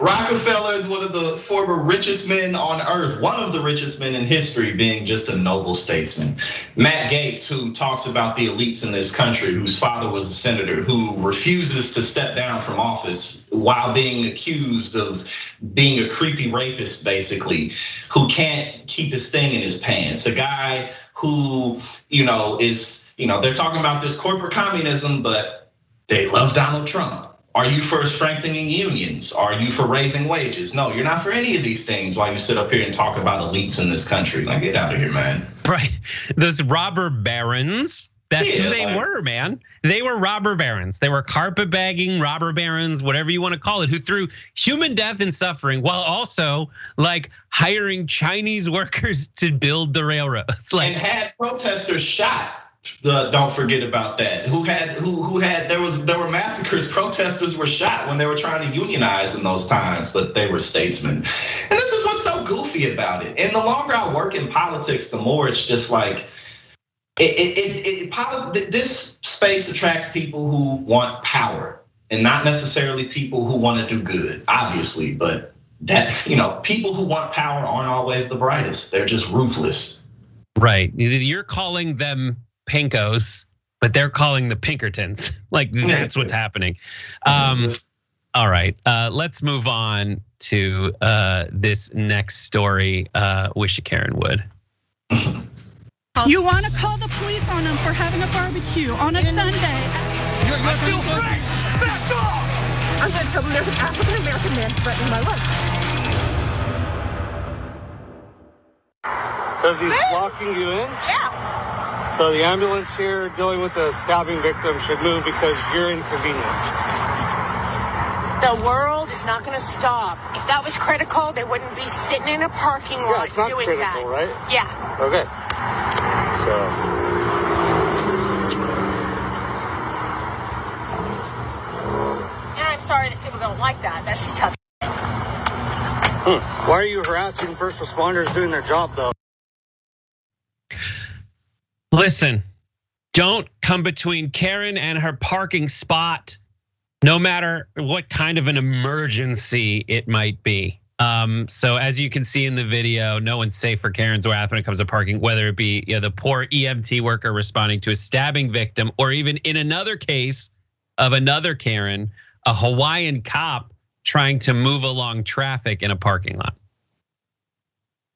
Rockefeller is one of the former richest men on earth, one of the richest men in history, being just a noble statesman. Matt Gaetz, who talks about the elites in this country, whose father was a senator, who refuses to step down from office while being accused of being a creepy rapist, basically, who can't keep his thing in his pants. A guy who, is, they're talking about this corporate communism, but they love Donald Trump. Are you for strengthening unions? Are you for raising wages? No, you're not for any of these things while you sit up here and talk about elites in this country. Like, get out of here, man. Right, those robber barons, that's who they were, man. They were robber barons. They were carpetbagging robber barons, whatever you want to call it, who threw human death and suffering while also like hiring Chinese workers to build the railroads. And had protesters shot. Don't forget about that. There were massacres. Protesters were shot when they were trying to unionize in those times, but they were statesmen. And this is what's so goofy about it. And the longer I work in politics, the more it's just like this space attracts people who want power and not necessarily people who want to do good, obviously. But that people who want power aren't always the brightest. They're just ruthless. Right. You're calling them Pinkos, but they're calling the Pinkertons. Like that's what's happening. All right, let's move on to this next story. Wish Karen would. You want to call the police on them for having a barbecue on a Sunday? I feel free! Back off! I'm going to tell them there's an African-American man threatening my life. Because he's blocking you in? Yeah. So the ambulance here dealing with the stabbing victim should move because you're inconvenienced. The world is not going to stop. If that was critical, they wouldn't be sitting in a parking lot it's not doing critical, that. right? Yeah. Okay. So. And I'm sorry that people don't like that. That's just tough. Why are you harassing first responders doing their job, though? Listen, don't come between Karen and her parking spot, no matter what kind of an emergency it might be. So as you can see in the video, no one's safe for Karen's wrath when it comes to parking, whether it be the poor EMT worker responding to a stabbing victim, or even in another case of another Karen, a Hawaiian cop trying to move along traffic in a parking lot.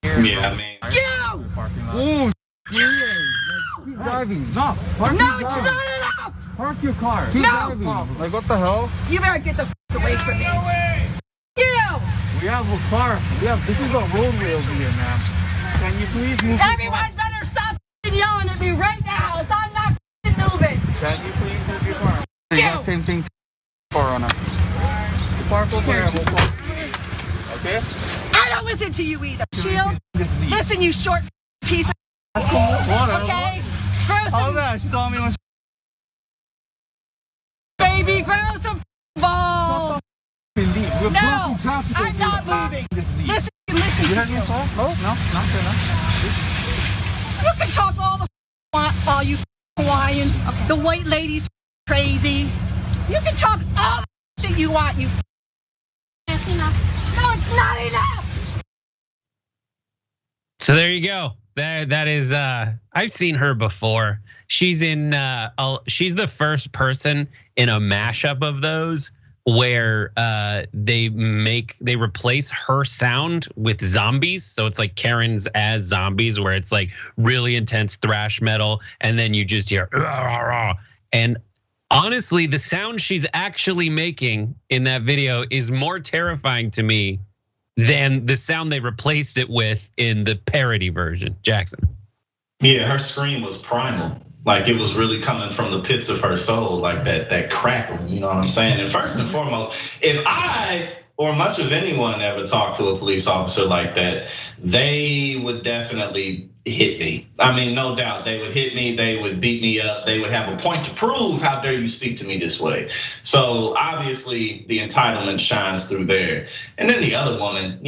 Yeah, I mean. Oh, keep driving. No, it's not enough. Park your car. Keep driving. Like, what the hell? You better get the away from me. We have a car. This is a roadway over here, ma'am. Can you please move? Everyone better stop yelling at me right now. It's I'm not moving. Can you please move your car? Same thing for on us. Park over here. Okay? I don't listen to you either. Shield. Listen, you short piece of okay? Grow some she told me baby, grow some balls. No, I'm not moving. Listen to you. No, not You can talk all you Hawaiians, the white ladies crazy. You can talk all that you want, you. That's enough. No, it's not enough. So there you go. That is, I've seen her before. She's she's the first person in a mashup of those where they replace her sound with zombies. So it's like Karen's as zombies, where it's like really intense thrash metal, and then you just hear rah, rah, rah. And honestly, the sound she's actually making in that video is more terrifying to me than the sound they replaced it with in the parody version. Jackson. Yeah, her scream was primal. Like it was really coming from the pits of her soul, like that crackle, you know what I'm saying? And first and foremost, if I or much of anyone ever talked to a police officer like that, they would definitely hit me. I mean, no doubt, they would hit me, they would beat me up, they would have a point to prove, how dare you speak to me this way? So obviously the entitlement shines through there. And then the other woman,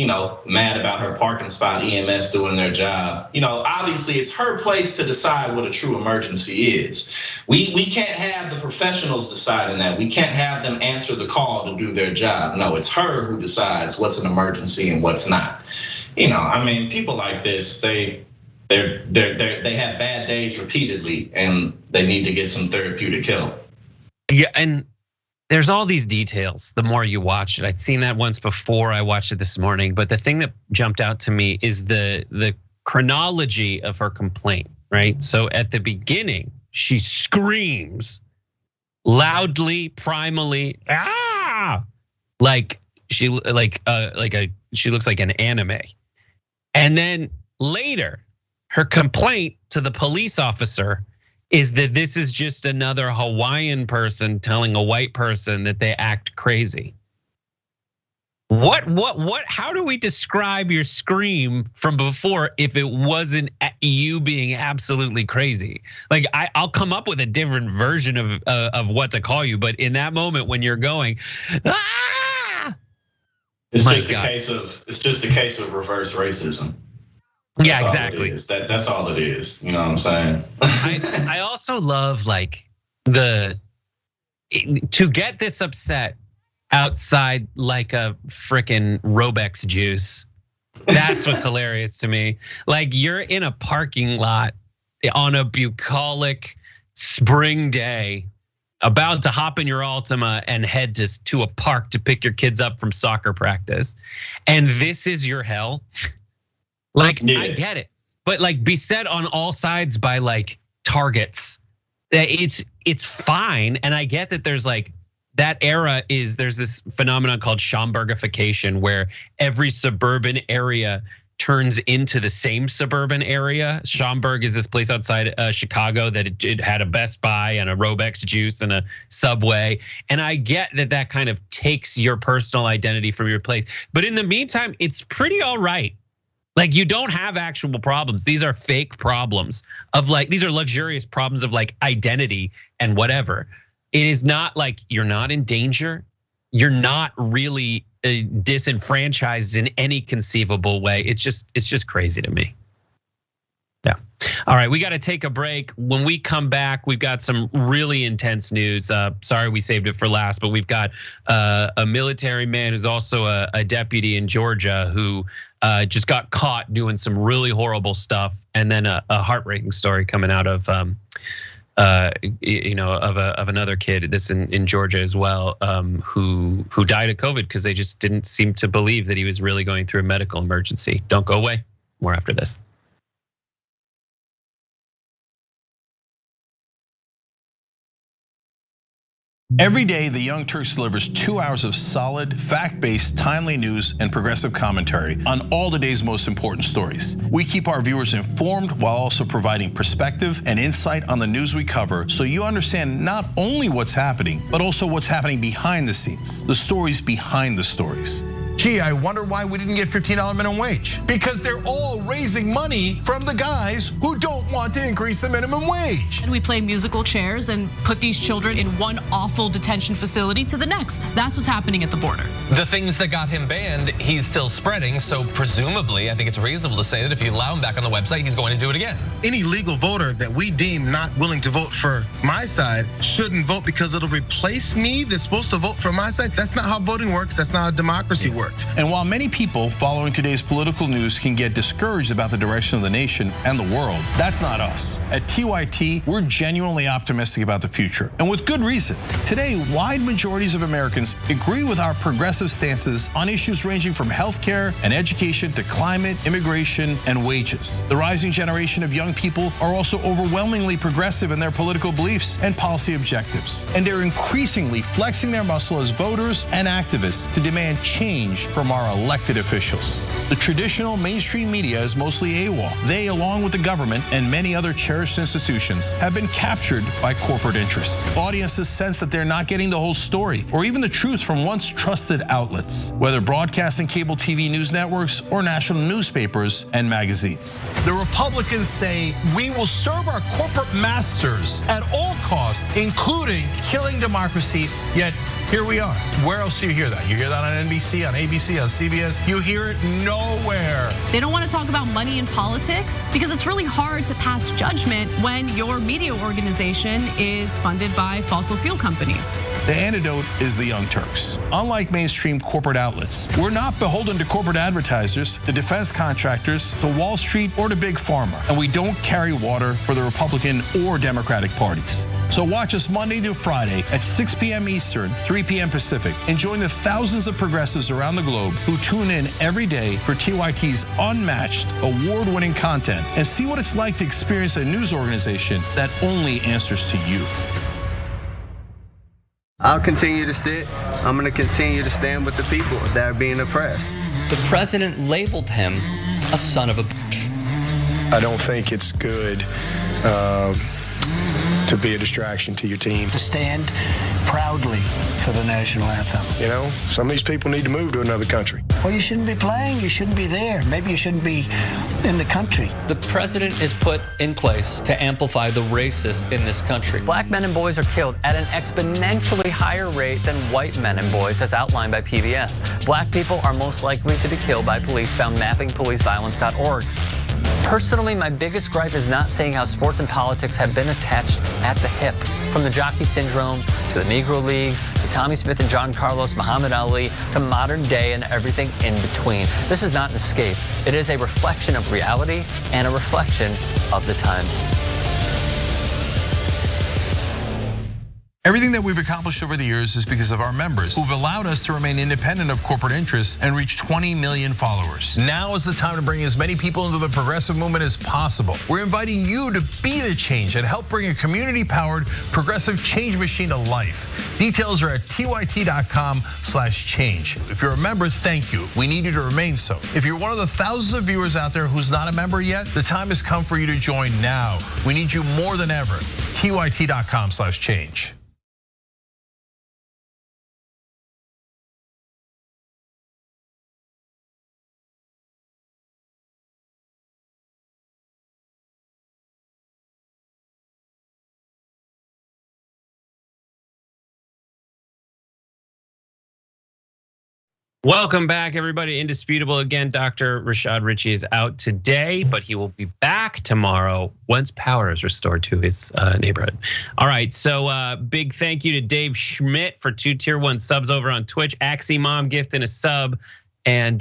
mad about her parking spot, EMS doing their job. Obviously it's her place to decide what a true emergency is. We can't have the professionals deciding that. We can't have them answer the call to do their job. No, it's her who decides what's an emergency and what's not. People like this, they have bad days repeatedly, and they need to get some therapeutic help. Yeah, and there's all these details. The more you watch it, I'd seen that once before. I watched it this morning, but the thing that jumped out to me is the chronology of her complaint. Right. So at the beginning, she screams loudly, primally, like she looks like an anime, and then later, her complaint to the police officer is that this is just another Hawaiian person telling a white person that they act crazy. What, how do we describe your scream from before if it wasn't you being absolutely crazy? Like I'll come up with a different version of what to call you, but in that moment when you're going, it's just a case of reverse racism. Yeah, exactly. That's all it is. You know what I'm saying? I also love to get this upset outside like a frickin' Robex juice. That's what's hilarious to me. Like you're in a parking lot on a bucolic spring day about to hop in your Altima and head to a park to pick your kids up from soccer practice. And this is your hell. Like, I get it, but like beset on all sides by like targets. It's fine. And I get that there's like, that era there's this phenomenon called Schomburgification where every suburban area turns into the same suburban area. Schaumburg is this place outside Chicago that it had a Best Buy and a Robex juice and a Subway. And I get that kind of takes your personal identity from your place. But in the meantime, it's pretty all right. Like, you don't have actual problems. These are fake problems of like, these are luxurious problems of like identity and whatever. It is not like you're not in danger. You're not really disenfranchised in any conceivable way. It's just crazy to me. Yeah. All right, we got to take a break. When we come back, we've got some really intense news. Sorry, we saved it for last, but we've got a military man who's also a deputy in Georgia who just got caught doing some really horrible stuff, and then a heartbreaking story coming out of of another kid that's in Georgia as well, who died of COVID because they just didn't seem to believe that he was really going through a medical emergency. Don't go away. More after this. Every day, the Young Turks delivers 2 hours of solid, fact-based, timely news and progressive commentary on all the day's most important stories. We keep our viewers informed while also providing perspective and insight on the news we cover, so you understand not only what's happening, but also what's happening behind the scenes, the stories behind the stories. Gee, I wonder why we didn't get $15 minimum wage. Because they're all raising money from the guys who don't want to increase the minimum wage. And we play musical chairs and put these children in one awful detention facility to the next. That's what's happening at the border. The things that got him banned, he's still spreading. So presumably, I think it's reasonable to say that if you allow him back on the website, he's going to do it again. Any legal voter that we deem not willing to vote for my side shouldn't vote because it'll replace me that's supposed to vote for my side. That's not how voting works. That's not how democracy works. And while many people following today's political news can get discouraged about the direction of the nation and the world, that's not us. At TYT, we're genuinely optimistic about the future, and with good reason. Today, wide majorities of Americans agree with our progressive stances on issues ranging from healthcare and education to climate, immigration, and wages. The rising generation of young people are also overwhelmingly progressive in their political beliefs and policy objectives, and they're increasingly flexing their muscle as voters and activists to demand change from our elected officials. The traditional mainstream media is mostly AWOL. They, along with the government and many other cherished institutions, have been captured by corporate interests. Audiences sense that they're not getting the whole story or even the truth from once trusted outlets, whether broadcasting cable TV news networks or national newspapers and magazines. The Republicans say we will serve our corporate masters at all costs, including killing democracy, yet here we are. Where else do you hear that? You hear that on NBC, on ABC, on CBS. You hear it nowhere. They don't want to talk about money in politics because it's really hard to pass judgment when your media organization is funded by fossil fuel companies. The antidote is the Young Turks. Unlike mainstream corporate outlets, we're not beholden to corporate advertisers, to defense contractors, to Wall Street, or to Big Pharma. And we don't carry water for the Republican or Democratic parties. So watch us Monday through Friday at 6 p.m. Eastern, 3 p.m. Pacific, and join the thousands of progressives around the globe who tune in every day for TYT's unmatched, award-winning content and see what it's like to experience a news organization that only answers to you. I'll continue to sit. I'm going to continue to stand with the people that are being oppressed. The president labeled him a son of a bitch. I don't think it's good to be a distraction to your team. To stand proudly for the national anthem. You know, some of these people need to move to another country. Well, you shouldn't be playing, you shouldn't be there. Maybe you shouldn't be in the country. The president is put in place to amplify the racists in this country. Black men and boys are killed at an exponentially higher rate than white men and boys, as outlined by PBS. Black people are most likely to be killed by police, found mappingpoliceviolence.org. Personally, my biggest gripe is not saying how sports and politics have been attached at the hip. From the jockey syndrome, to the Negro Leagues, to Tommy Smith and John Carlos, Muhammad Ali, to modern day and everything in between. This is not an escape. It is a reflection of reality and a reflection of the times. Everything that we've accomplished over the years is because of our members who've allowed us to remain independent of corporate interests and reach 20 million followers. Now is the time to bring as many people into the progressive movement as possible. We're inviting you to be the change and help bring a community-powered progressive change machine to life. Details are at tyt.com/change. If you're a member, thank you. We need you to remain so. If you're one of the thousands of viewers out there who's not a member yet, the time has come for you to join now. We need you more than ever. tyt.com/change. Welcome back, everybody. Indisputable again. Dr. Rashad Richey is out today, but he will be back tomorrow once power is restored to his neighborhood. All right, so big thank you to Dave Schmidt for 2 tier 1 subs over on Twitch. Axie gifting a sub, and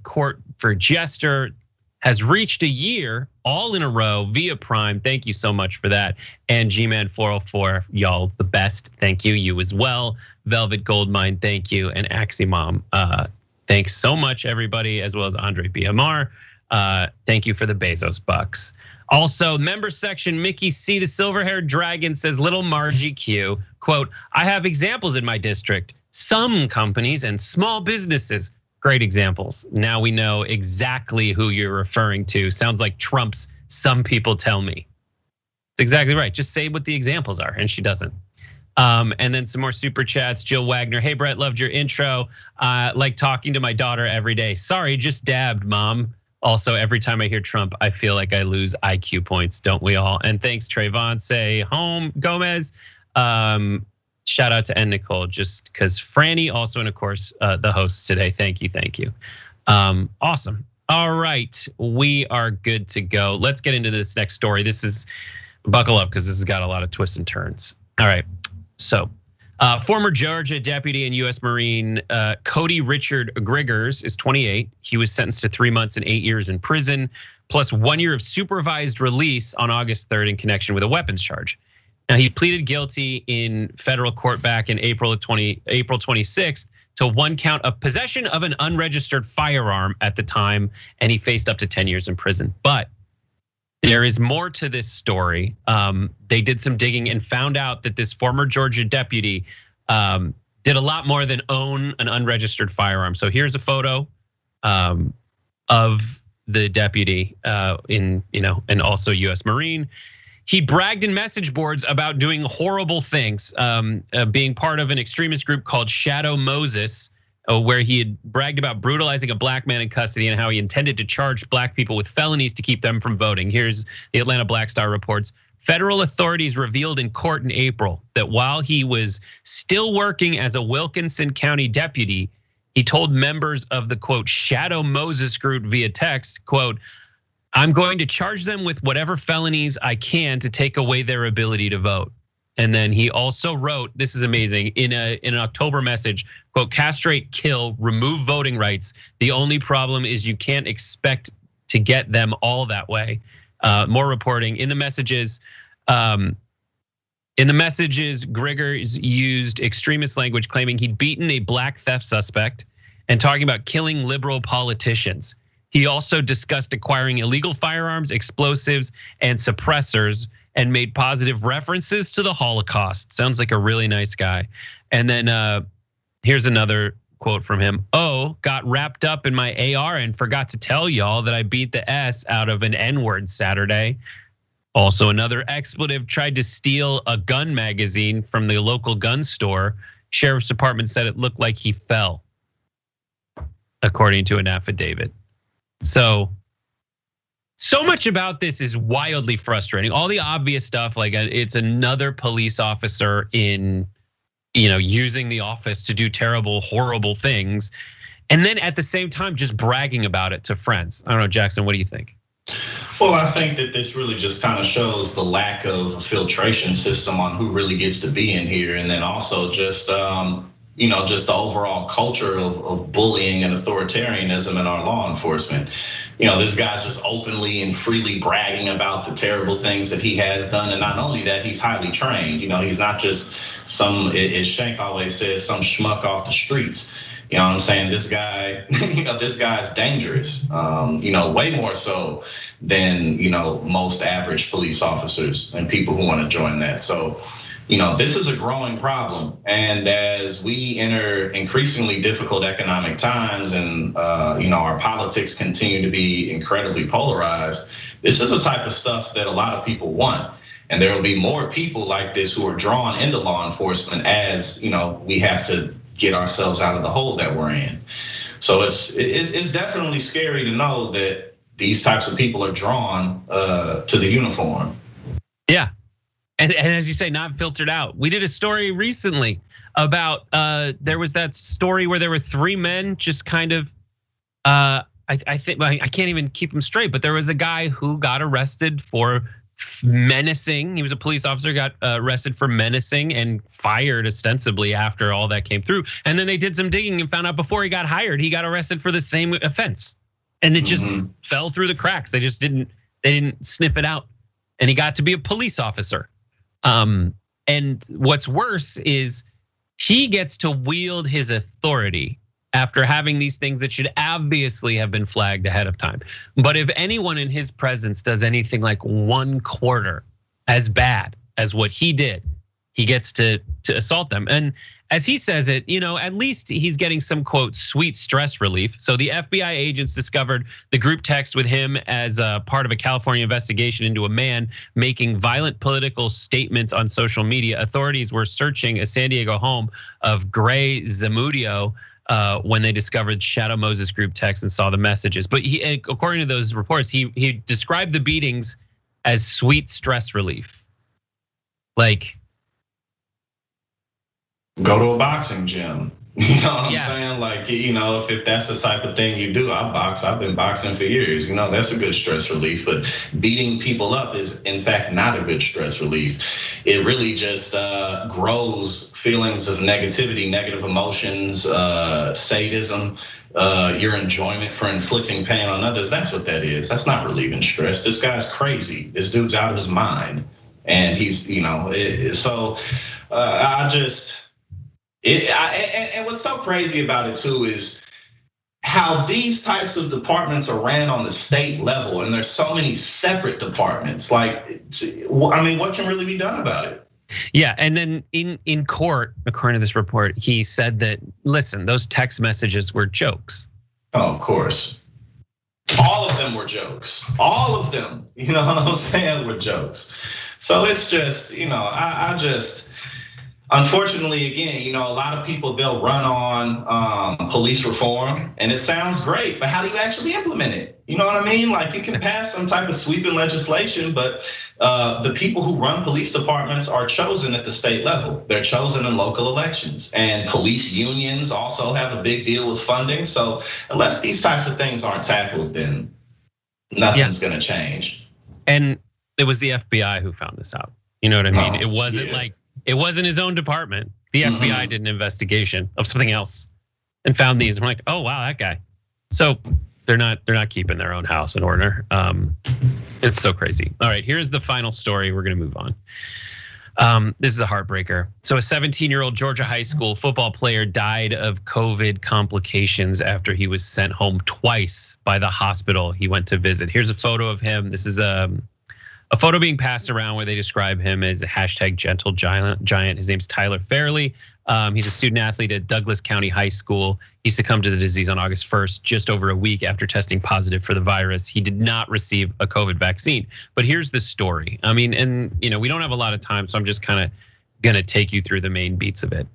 Court for Jester has reached a year all in a row via Prime. Thank you so much for that. And G-Man 404, y'all the best. Thank you, you as well. Velvet Goldmine, thank you. And Axie thanks so much, everybody, as well as Andre BMR. Thank you for the Bezos bucks. Also, member section, Mickey C, the silver-haired dragon, says, little Margie Q, quote, I have examples in my district. Some companies and small businesses. Great examples. Now we know exactly who you're referring to. Sounds like Trump's some people tell me. It's exactly right. Just say what the examples are, and she doesn't. And then some more super chats. Jill Wagner, hey Brett, loved your intro. Like talking to my daughter every day. Sorry, just dabbed, mom. Also, every time I hear Trump, I feel like I lose IQ points, don't we all? And thanks, Trayvon. Say home, Gomez. Shout out to N. Nicole, just because Franny also, and of course, the hosts today. Thank you, thank you. Awesome. All right, we are good to go. Let's get into this next story. This is, buckle up, because this has got a lot of twists and turns. All right, so former Georgia deputy and US Marine Cody Richard Griggers is 28. He was sentenced to 3 months and 8 years in prison, plus 1 year of supervised release on August 3rd in connection with a weapons charge. Now, he pleaded guilty in federal court back in April 26th to 1 count of possession of an unregistered firearm at the time, and he faced up to 10 years in prison. But there is more to this story. They did some digging and found out that this former Georgia deputy did a lot more than own an unregistered firearm. So here's a photo of the deputy and also US Marine. He bragged in message boards about doing horrible things, being part of an extremist group called Shadow Moses, where he had bragged about brutalizing a black man in custody and how he intended to charge black people with felonies to keep them from voting. Here's the Atlanta Black Star reports. Federal authorities revealed in court in April that while he was still working as a Wilkinson County deputy, he told members of the quote Shadow Moses group via text, quote, I'm going to charge them with whatever felonies I can to take away their ability to vote. And then he also wrote, this is amazing, in an October message, quote, castrate, kill, remove voting rights. The only problem is you can't expect to get them all that way. More reporting in the messages. Griggers used extremist language claiming he'd beaten a black theft suspect and talking about killing liberal politicians. He also discussed acquiring illegal firearms, explosives, and suppressors, and made positive references to the Holocaust. Sounds like a really nice guy. And then here's another quote from him. Oh, got wrapped up in my AR and forgot to tell y'all that I beat the S out of an N-word Saturday. Also another expletive, tried to steal a gun magazine from the local gun store. Sheriff's Department said it looked like he fell, according to an affidavit. So much about this is wildly frustrating. All the obvious stuff, like it's another police officer in, using the office to do terrible, horrible things. And then at the same time, just bragging about it to friends. I don't know, Jackson, what do you think? Well, I think that this really just kind of shows the lack of a filtration system on who really gets to be in here. And then also just, just the overall culture of bullying and authoritarianism in our law enforcement. This guy's just openly and freely bragging about the terrible things that he has done. And not only that, he's highly trained. He's not just as Shank always says, some schmuck off the streets. You know what I'm saying? This guy, this guy's dangerous, way more so than, most average police officers and people who want to join that. So, this is a growing problem. And as we enter increasingly difficult economic times and, our politics continue to be incredibly polarized, this is the type of stuff that a lot of people want. And there will be more people like this who are drawn into law enforcement as, we have to get ourselves out of the hole that we're in. So it's definitely scary to know that these types of people are drawn to the uniform. Yeah. And as you say, not filtered out. We did a story recently about there was that story where there were 3 men just kind of I think I can't even keep them straight, but there was a guy who got arrested for menacing. He was a police officer, got arrested for menacing and fired ostensibly after all that came through. And then they did some digging and found out before he got hired, he got arrested for the same offense. And it just fell through the cracks. They just didn't sniff it out. And he got to be a police officer. And what's worse is he gets to wield his authority after having these things that should obviously have been flagged ahead of time. But if anyone in his presence does anything like 1/4 as bad as what he did, he gets to assault them. And as he says it, at least he's getting some quote sweet stress relief. So the FBI agents discovered the group text with him as a part of a California investigation into a man making violent political statements on social media. Authorities were searching a San Diego home of Gray Zamudio when they discovered Shadow Moses group text and saw the messages. But he, according to those reports, he described the beatings as sweet stress relief. Like, go to a boxing gym. You know what I'm saying? Like, if that's the type of thing you do, I box. I've been boxing for years. That's a good stress relief. But beating people up is, in fact, not a good stress relief. It really just grows feelings of negativity, negative emotions, sadism, your enjoyment for inflicting pain on others. That's what that is. That's not relieving stress. This guy's crazy. This dude's out of his mind, and he's, so I just. And what's so crazy about it too is how these types of departments are ran on the state level, and there's so many separate departments. Like, what can really be done about it? Yeah, and then in court, according to this report, he said that, listen, those text messages were jokes. Oh, of course. All of them were jokes. All of them, you know what I'm saying, were jokes. So it's just, I just. Unfortunately, again, a lot of people, they'll run on police reform, and it sounds great, but how do you actually implement it? You know what I mean? Like, you can pass some type of sweeping legislation, but the people who run police departments are chosen at the state level. They're chosen in local elections, and police unions also have a big deal with funding. So unless these types of things aren't tackled, then nothing's gonna change. And it was the FBI who found this out. You know what I mean? It wasn't like, it wasn't his own department. The FBI did an investigation of something else and found these. And we're like, oh wow, that guy. So they're not keeping their own house in order. It's so crazy. All right, here's the final story. We're gonna move on. This is a heartbreaker. So a 17-year-old Georgia high school football player died of COVID complications after he was sent home twice by the hospital he went to visit. Here's a photo of him. This is a photo being passed around where they describe him as a hashtag gentle giant. His name's Tyler Fairley. He's a student athlete at Douglas County High School. He succumbed to the disease on August 1st, just over a week after testing positive for the virus. He did not receive a COVID vaccine. But here's the story. I mean, and we don't have a lot of time, so I'm just kind of gonna take you through the main beats of it.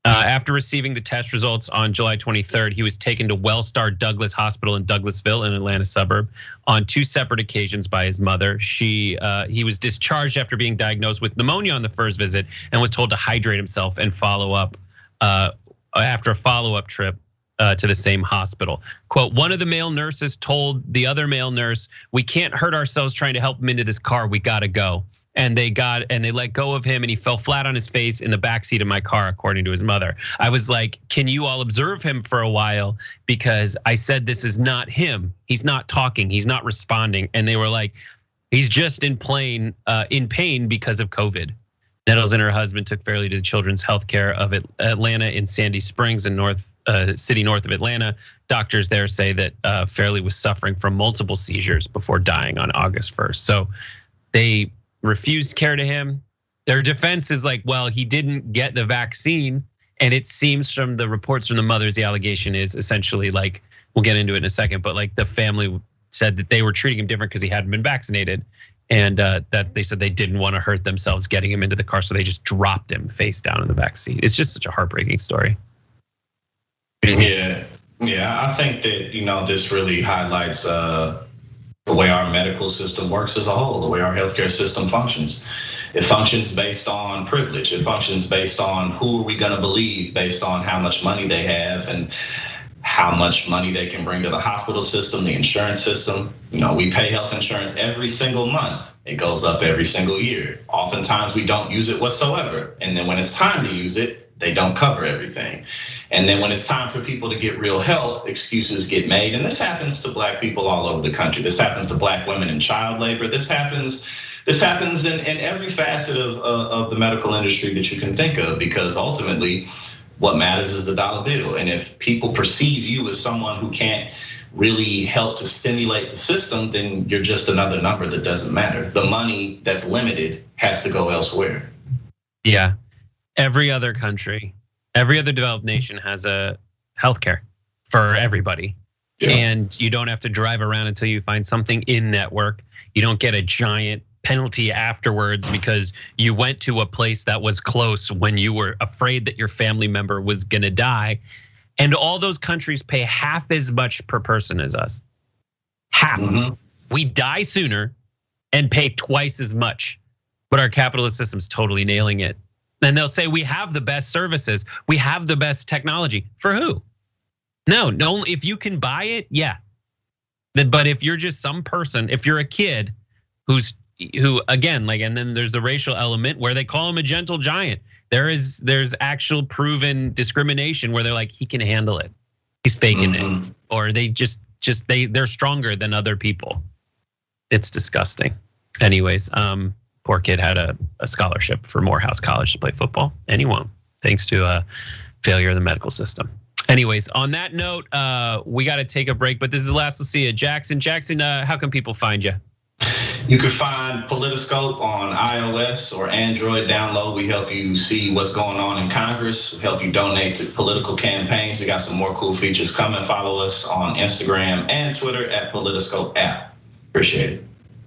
After receiving the test results on July 23rd, he was taken to Wellstar Douglas Hospital in Douglasville, an Atlanta suburb, on 2 separate occasions by his mother. He was discharged after being diagnosed with pneumonia on the first visit and was told to hydrate himself and follow up after a follow-up trip to the same hospital. Quote, one of the male nurses told the other male nurse, "We can't hurt ourselves trying to help him into this car, we gotta go." and they let go of him, and he fell flat on his face in the backseat of my car, according to his mother. I was like, can you all observe him for a while? Because I said, this is not him. He's not talking, he's not responding. And they were like, he's just in pain because of COVID. Nettles and her husband took Fairley to the Children's Healthcare of Atlanta in Sandy Springs in city north of Atlanta. Doctors there say that Fairley was suffering from multiple seizures before dying on August 1st. So they refused care to him. Their defense is like, well, he didn't get the vaccine. And it seems from the reports from the mothers, the allegation is essentially like, we'll get into it in a second, but like the family said that they were treating him different because he hadn't been vaccinated. And that they said they didn't want to hurt themselves getting him into the car. So they just dropped him face down in the back seat. It's just such a heartbreaking story. Yeah, I think that, this really highlights the way our medical system works as a whole, the way our healthcare system functions. It functions based on privilege. It functions based on who are we gonna believe, based on how much money they have and how much money they can bring to the hospital system, the insurance system. We pay health insurance every single month. It goes up every single year. Oftentimes we don't use it whatsoever. And then when it's time to use it, they don't cover everything. And then when it's time for people to get real help, excuses get made. And this happens to Black people all over the country. This happens to Black women in child labor. This happens in every facet of the medical industry that you can think of, because ultimately what matters is the dollar bill. And if people perceive you as someone who can't really help to stimulate the system, then you're just another number that doesn't matter. The money that's limited has to go elsewhere. Yeah. Every other country, every other developed nation has a healthcare for everybody. Yeah. And you don't have to drive around until you find something in network. You don't get a giant penalty afterwards because you went to a place that was close when you were afraid that your family member was gonna die. And all those countries pay half as much per person as us. Half. Mm-hmm. We die sooner and pay twice as much, but our capitalist system's totally nailing it. And they'll say we have the best services, we have the best technology. For who? No, if you can buy it, yeah. But if you're just some person, if you're a kid who again, like, and then there's the racial element where they call him a gentle giant. There's actual proven discrimination where they're like, he can handle it, he's faking it, or they they're stronger than other people. It's disgusting. Anyways, poor kid had a scholarship for Morehouse College to play football, and he won't, thanks to a failure of the medical system. Anyways, on that note, we got to take a break, but this is the last we'll see you. Jackson, how can people find you? You can find Politiscope on iOS or Android. Download. We help you see what's going on in Congress. We help you donate to political campaigns. We got some more cool features coming. Follow us on Instagram and Twitter at Politiscope app. Appreciate it.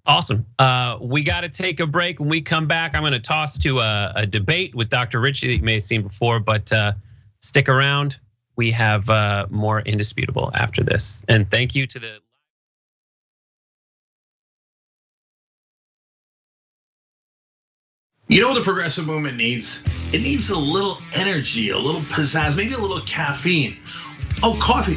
Awesome. We got to take a break. When we come back, I'm going to toss to a debate with Dr. Ritchie that you may have seen before, but stick around. We have more Indisputable after this. And thank you to the You know what the progressive movement needs? It needs a little energy, a little pizzazz, maybe a little caffeine. Oh, coffee.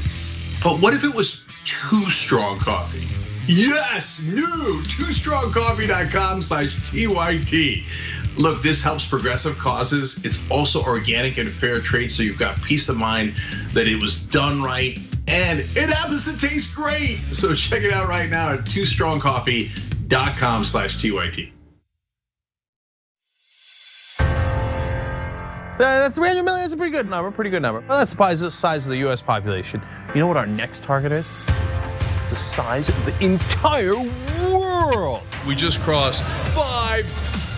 But what if it was Too Strong Coffee? Yes, new toostrongcoffee.com/TYT. Look, this helps progressive causes. It's also organic and fair trade, so you've got peace of mind that it was done right, and it happens to taste great. So check it out right now at toostrongcoffee.com/TYT. That 300 million is a pretty good number, Well, that's the size of the US population. You know what our next target is? The size of the entire world. We just crossed 5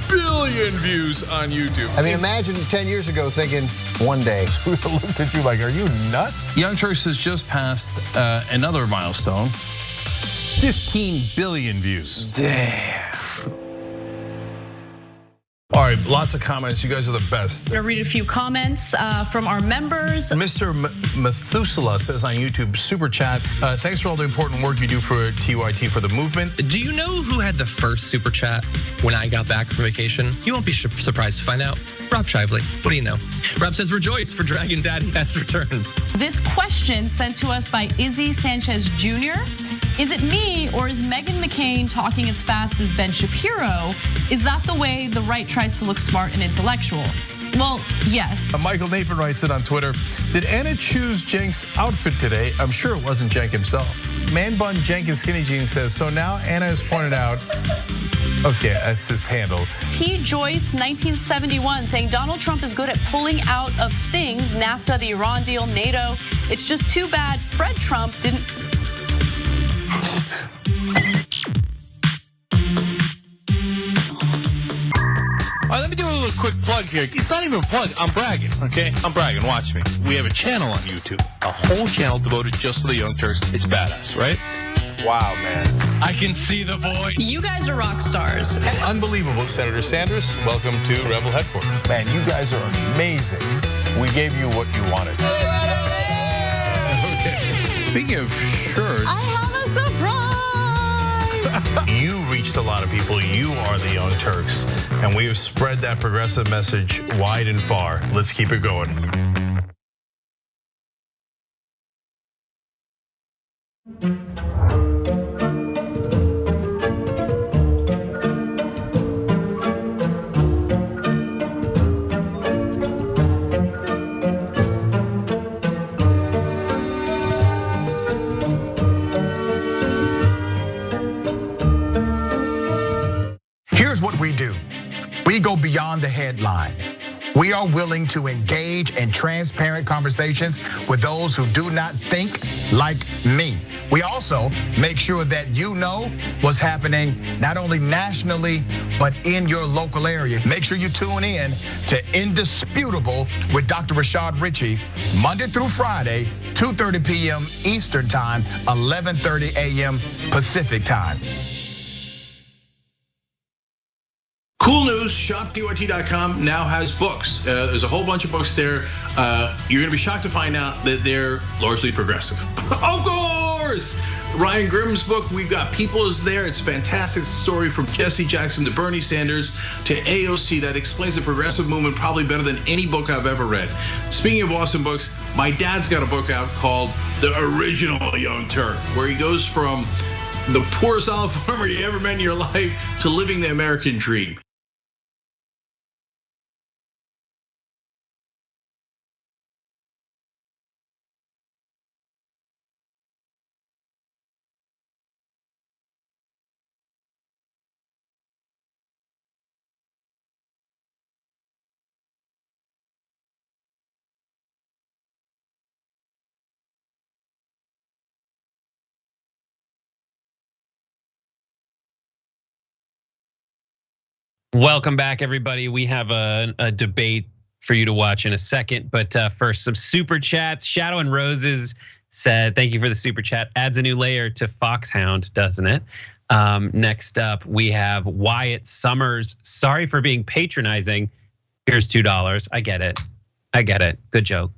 billion views on YouTube. I mean, imagine 10 years ago thinking one day. We looked at you like, are you nuts? Young Turks has just passed another milestone. 15 billion views. Damn. All right, lots of comments. You guys are the best. I'm gonna read a few comments from our members. Mr. Methuselah says on YouTube, super chat, thanks for all the important work you do for TYT for the movement. Do you know who had the first super chat when I got back from vacation? You won't be surprised to find out. Rob Shively. What do you know? Rob says, rejoice, for Dragon Daddy has returned. This question sent to us by Izzy Sanchez Jr. Is it me, or is Meghan McCain talking as fast as Ben Shapiro? Is that the way the right tries to look smart and intellectual? Well, yes. Michael Nathan writes it on Twitter. Did Anna choose Cenk's outfit today? I'm sure it wasn't Cenk himself. Man Bun Jenkins Skinny Jeans says, so now Anna has pointed out, okay, that's his handle. T. Joyce, 1971, saying Donald Trump is good at pulling out of things, NAFTA, the Iran deal, NATO. It's just too bad Fred Trump didn't. All right, let me do a little quick plug here. It's not even a plug, I'm bragging, okay? I'm bragging, watch me. We have a channel on YouTube, a whole channel devoted just to the Young Turks. It's badass, right? Wow, man. I can see the void. You guys are rock stars. Unbelievable. Senator Sanders, welcome to Rebel Headquarters. Man, you guys are amazing. We gave you what you wanted. Okay. Speaking of shirts. I have a surprise. You reached a lot of people. You are the Young Turks. And we have spread that progressive message wide and far. Let's keep it going. Here's what we do. We go beyond the headline. We are willing to engage in transparent conversations with those who do not think like me. We also make sure that you know what's happening not only nationally, but in your local area. Make sure you tune in to Indisputable with Dr. Rashad Ritchie, Monday through Friday, 2:30 p.m. Eastern Time, 11:30 a.m. Pacific Time. Cool news, shopdyt.com now has books. There's a whole bunch of books there. You're gonna be shocked to find out that they're largely progressive. Of course! Ryan Grimm's book, We've Got People, is there. It's a fantastic story from Jesse Jackson to Bernie Sanders to AOC that explains the progressive movement probably better than any book I've ever read. Speaking of awesome books, my dad's got a book out called The Original Young Turk, where he goes from the poorest olive farmer you ever met in your life to living the American dream. Welcome back, everybody. We have a debate for you to watch in a second, but first, some super chats. Shadow and Roses said, "Thank you for the super chat. Adds a new layer to Foxhound, doesn't it?" Next up, we have Wyatt Summers. Sorry for being patronizing. Here's $2. I get it. I get it. Good joke.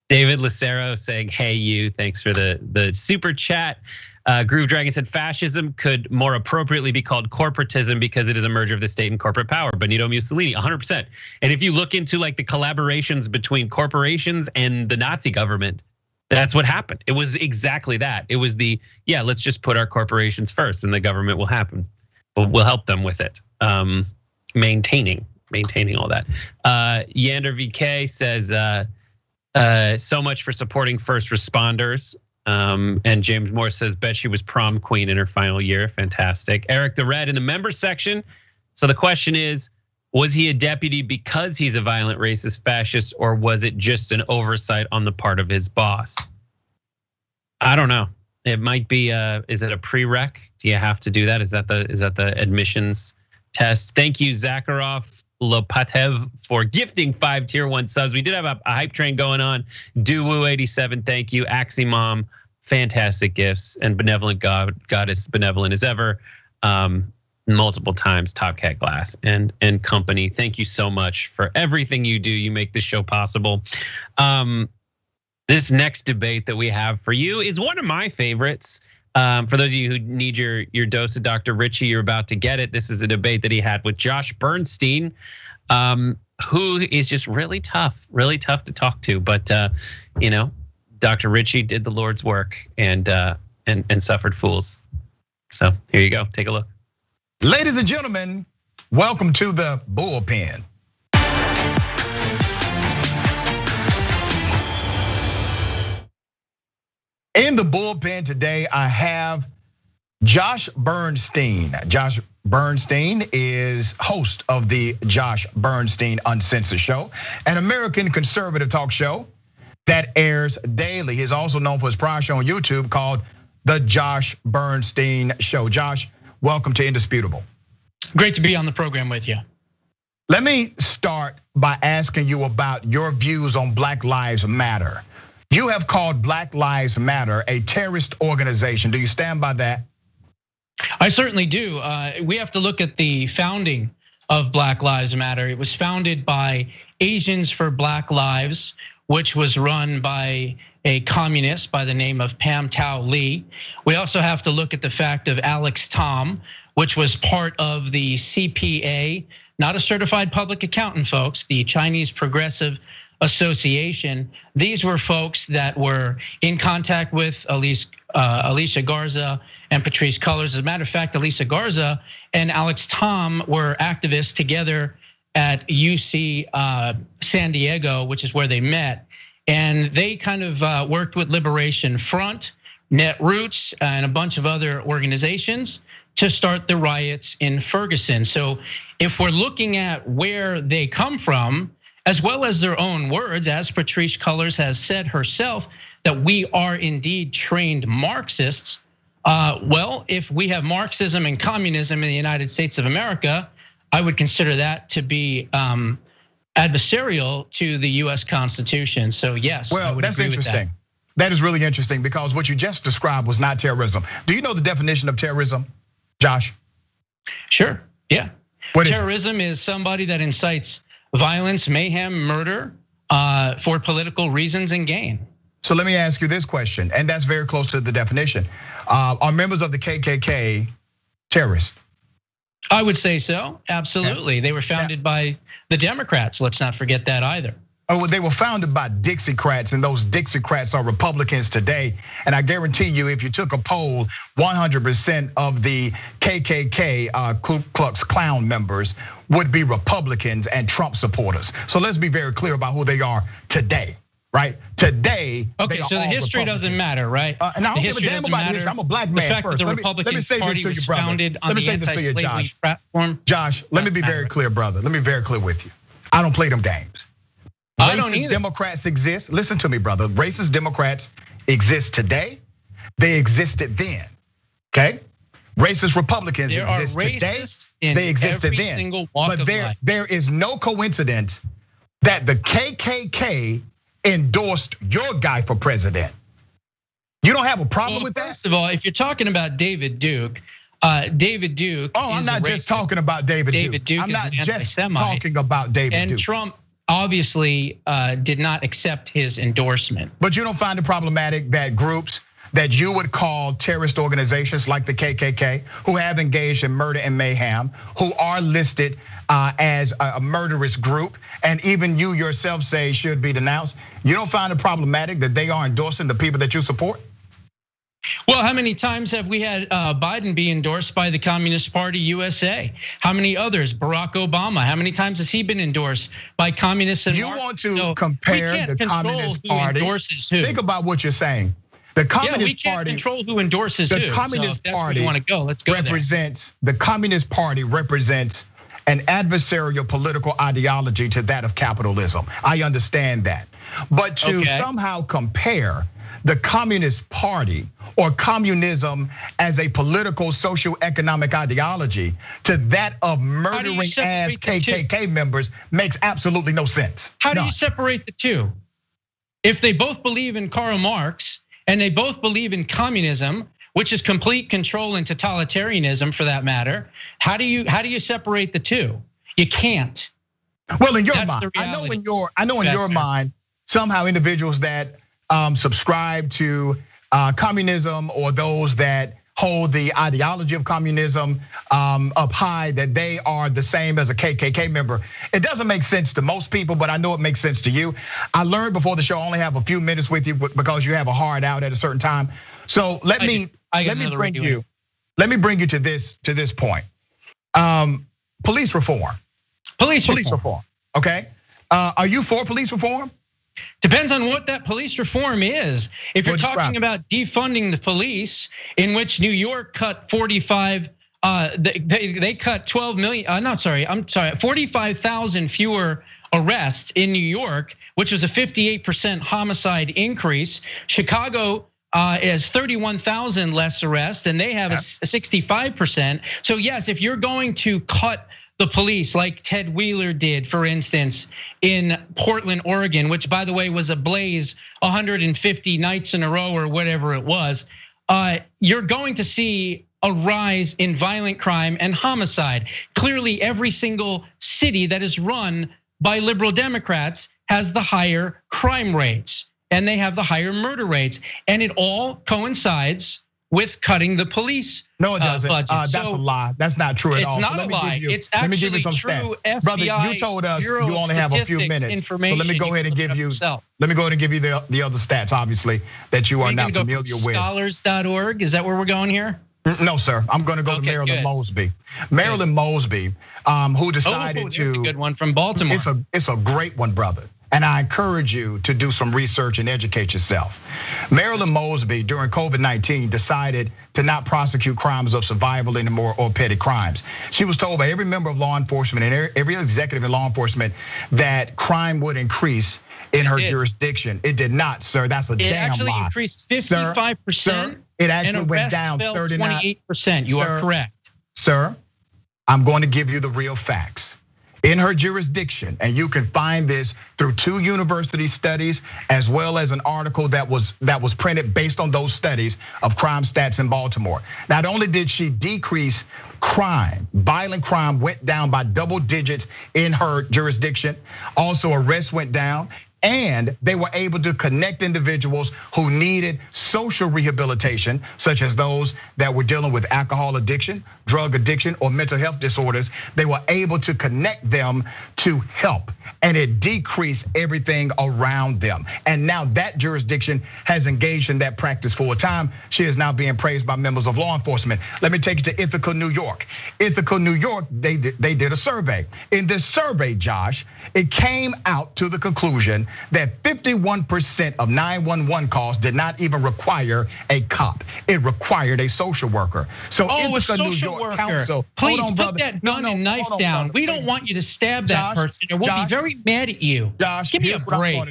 David Lucero saying, "Hey you, thanks for the super chat." Groove Dragon said fascism could more appropriately be called corporatism because it is a merger of the state and corporate power. Benito Mussolini, 100%. And if you look into like the collaborations between corporations and the Nazi government, that's what happened. It was exactly that. It was let's just put our corporations first and the government will happen. We'll help them with it. Maintaining all that. Yander VK says, so much for supporting first responders. And James Moore says, bet she was prom queen in her final year. Fantastic. Eric the Red in the members section. So the question is, was he a deputy because he's a violent racist fascist, or was it just an oversight on the part of his boss? I don't know. It might be, is it a prereq? Do you have to do that? Is that the admissions test? Thank you, Zakharov Lopatev, for gifting 5 tier 1 subs. We did have a hype train going on. Duwu87, thank you. Aximom, fantastic gifts, and benevolent goddess, benevolent as ever. Multiple times, Top Cat Glass and company. Thank you so much for everything you do. You make this show possible. This next debate that we have for you is one of my favorites. For those of you who need your dose of Dr. Ritchie, you're about to get it. This is a debate that he had with Josh Bernstein, who is just really tough to talk to. But Dr. Ritchie did the Lord's work, and and suffered fools. So here you go, take a look. Ladies and gentlemen, welcome to the bullpen. In the bullpen today, I have Josh Bernstein. Josh Bernstein is host of the Josh Bernstein Uncensored Show, an American conservative talk show that airs daily. He's also known for his prior show on YouTube called The Josh Bernstein Show. Josh, welcome to Indisputable. Great to be on the program with you. Let me start by asking you about your views on Black Lives Matter. You have called Black Lives Matter a terrorist organization. Do you stand by that? I certainly do. We have to look at the founding of Black Lives Matter. It was founded by Asians for Black Lives, which was run by a communist by the name of Pam Tao Lee. We also have to look at the fact of Alex Tom, which was part of the CPA, not a certified public accountant, folks, the Chinese Progressive Association. These were folks that were in contact with Alicia Garza and Patrisse Cullors. As a matter of fact, Alicia Garza and Alex Tom were activists together at UC San Diego, which is where they met. And they kind of worked with Liberation Front, Netroots, and a bunch of other organizations to start the riots in Ferguson. So if we're looking at where they come from, as well as their own words, as Patrisse Cullors has said herself, that we are indeed trained Marxists. Well, if we have Marxism and communism in the United States of America, I would consider that to be adversarial to the US Constitution. So yes, I would agree with that. That is really interesting because what you just described was not terrorism. Do you know the definition of terrorism, Josh? Sure, yeah. Terrorism is somebody that incites violence, mayhem, murder for political reasons and gain. So let me ask you this question, and that's very close to the definition. Are members of the Kkk terrorists? I would say so, absolutely. They were founded by the Democrats, let's not forget that either. Oh, they were founded by Dixiecrats, and those Dixiecrats are Republicans today. And I guarantee you, if you took a poll, 100% of the KKK, Ku Klux Klan members would be Republicans and Trump supporters. So let's be very clear about who they are today, right? Today, okay, so the history doesn't matter, right? And I don't give a damn about history. I'm a black man first. The fact that the Republican Party was founded on the anti-slavery platform. Josh, let me be very clear, brother. Let me be very clear with you. I don't play them games. Racist Democrats exist. Listen to me, brother. Racist Democrats exist today. They existed then, okay? Racist Republicans exist today. They existed then. But there is no coincidence that the KKK endorsed your guy for president. You don't have a problem with that? First of all, if you're talking about David Duke, David Duke. Oh, I'm not just talking about David Duke. David Duke I'm is not an just anti-Semite. talking about David Duke. And Trump obviously did not accept his endorsement. But you don't find it problematic that groups that you would call terrorist organizations like the KKK, who have engaged in murder and mayhem, who are listed as a murderous group, and even you yourself say should be denounced, you don't find it problematic that they are endorsing the people that you support? Well, how many times have we had Biden be endorsed by the Communist Party USA? How many others? Barack Obama, how many times has he been endorsed by communists and Marxists? You want to compare the Communist Party? Endorses who. Think about what you're saying. The Communist Party. We can't control who endorses who. The Communist Party want to go. Let's go represents the Communist Party represents an adversarial political ideology to that of capitalism. I understand that, but to somehow compare the Communist Party or communism as a political socio-economic ideology to that of murdering ass KKK members makes absolutely no sense. How do you separate the two? If they both believe in Karl Marx and they both believe in communism, which is complete control and totalitarianism for that matter, how do you separate the two? You can't. Well, in your mind, I know in your mind, somehow individuals that subscribe to communism or those that hold the ideology of communism up high, that they are the same as a KKK member. It doesn't make sense to most people, but I know it makes sense to you. I learned before the show I only have a few minutes with you because you have a hard out at a certain time. So let me let me bring you to this point. Police reform. Police reform. Okay. Are you for police reform? Depends on what that police reform is. If you're talking about defunding the police, in which New York cut 45, they cut 12 million. 45,000 fewer arrests in New York, which was a 58% homicide increase. Chicago has 31,000 less arrests, and they have a 65%. So yes, if you're going to cut the police like Ted Wheeler did, for instance, in Portland, Oregon, which by the way was ablaze 150 nights in a row or whatever it was, you're going to see a rise in violent crime and homicide. Clearly, every single city that is run by liberal Democrats has the higher crime rates and they have the higher murder rates, and it all coincides with cutting the police. No, it doesn't. That's a lie. That's not true at all. It's not a lie. It's actually true. FBI, brother, you told us you only have a few minutes. So let me go ahead and give you. Let me go ahead and give you the other stats, obviously, that you are not familiar with. Scholars.org. Is that where we're going here? No, sir. I'm going to go to Marilyn Mosby. Marilyn Mosby, who decided to. There's a good one from Baltimore. It's a great one, brother. And I encourage you to do some research and educate yourself. Marilyn Mosby, during COVID-19, decided to not prosecute crimes of survival anymore or petty crimes. She was told by every member of law enforcement and every executive in law enforcement that crime would increase in her jurisdiction. It did not, sir. That's a damn lie. It actually increased 55%. Sir, it actually went down 28%. You are correct. Sir, I'm going to give you the real facts. In her jurisdiction, and you can find this through 2 university studies, as well as an article that was printed based on those studies of crime stats in Baltimore. Not only did she decrease crime, violent crime went down by double digits in her jurisdiction. Also, arrests went down. And they were able to connect individuals who needed social rehabilitation, such as those that were dealing with alcohol addiction, drug addiction, or mental health disorders. They were able to connect them to help, and it decreased everything around them. And now that jurisdiction has engaged in that practice for a time. She is now being praised by members of law enforcement. Let me take you to Ithaca, New York. Ithaca, New York, they did a survey. In this survey, Josh, it came out to the conclusion that 51% of 911 calls did not even require a cop. It required a social worker. So Ithaca, New York Council, please put that gun and knife down. We don't want you to stab that person, or we'll be very mad at you. Josh, give me a break.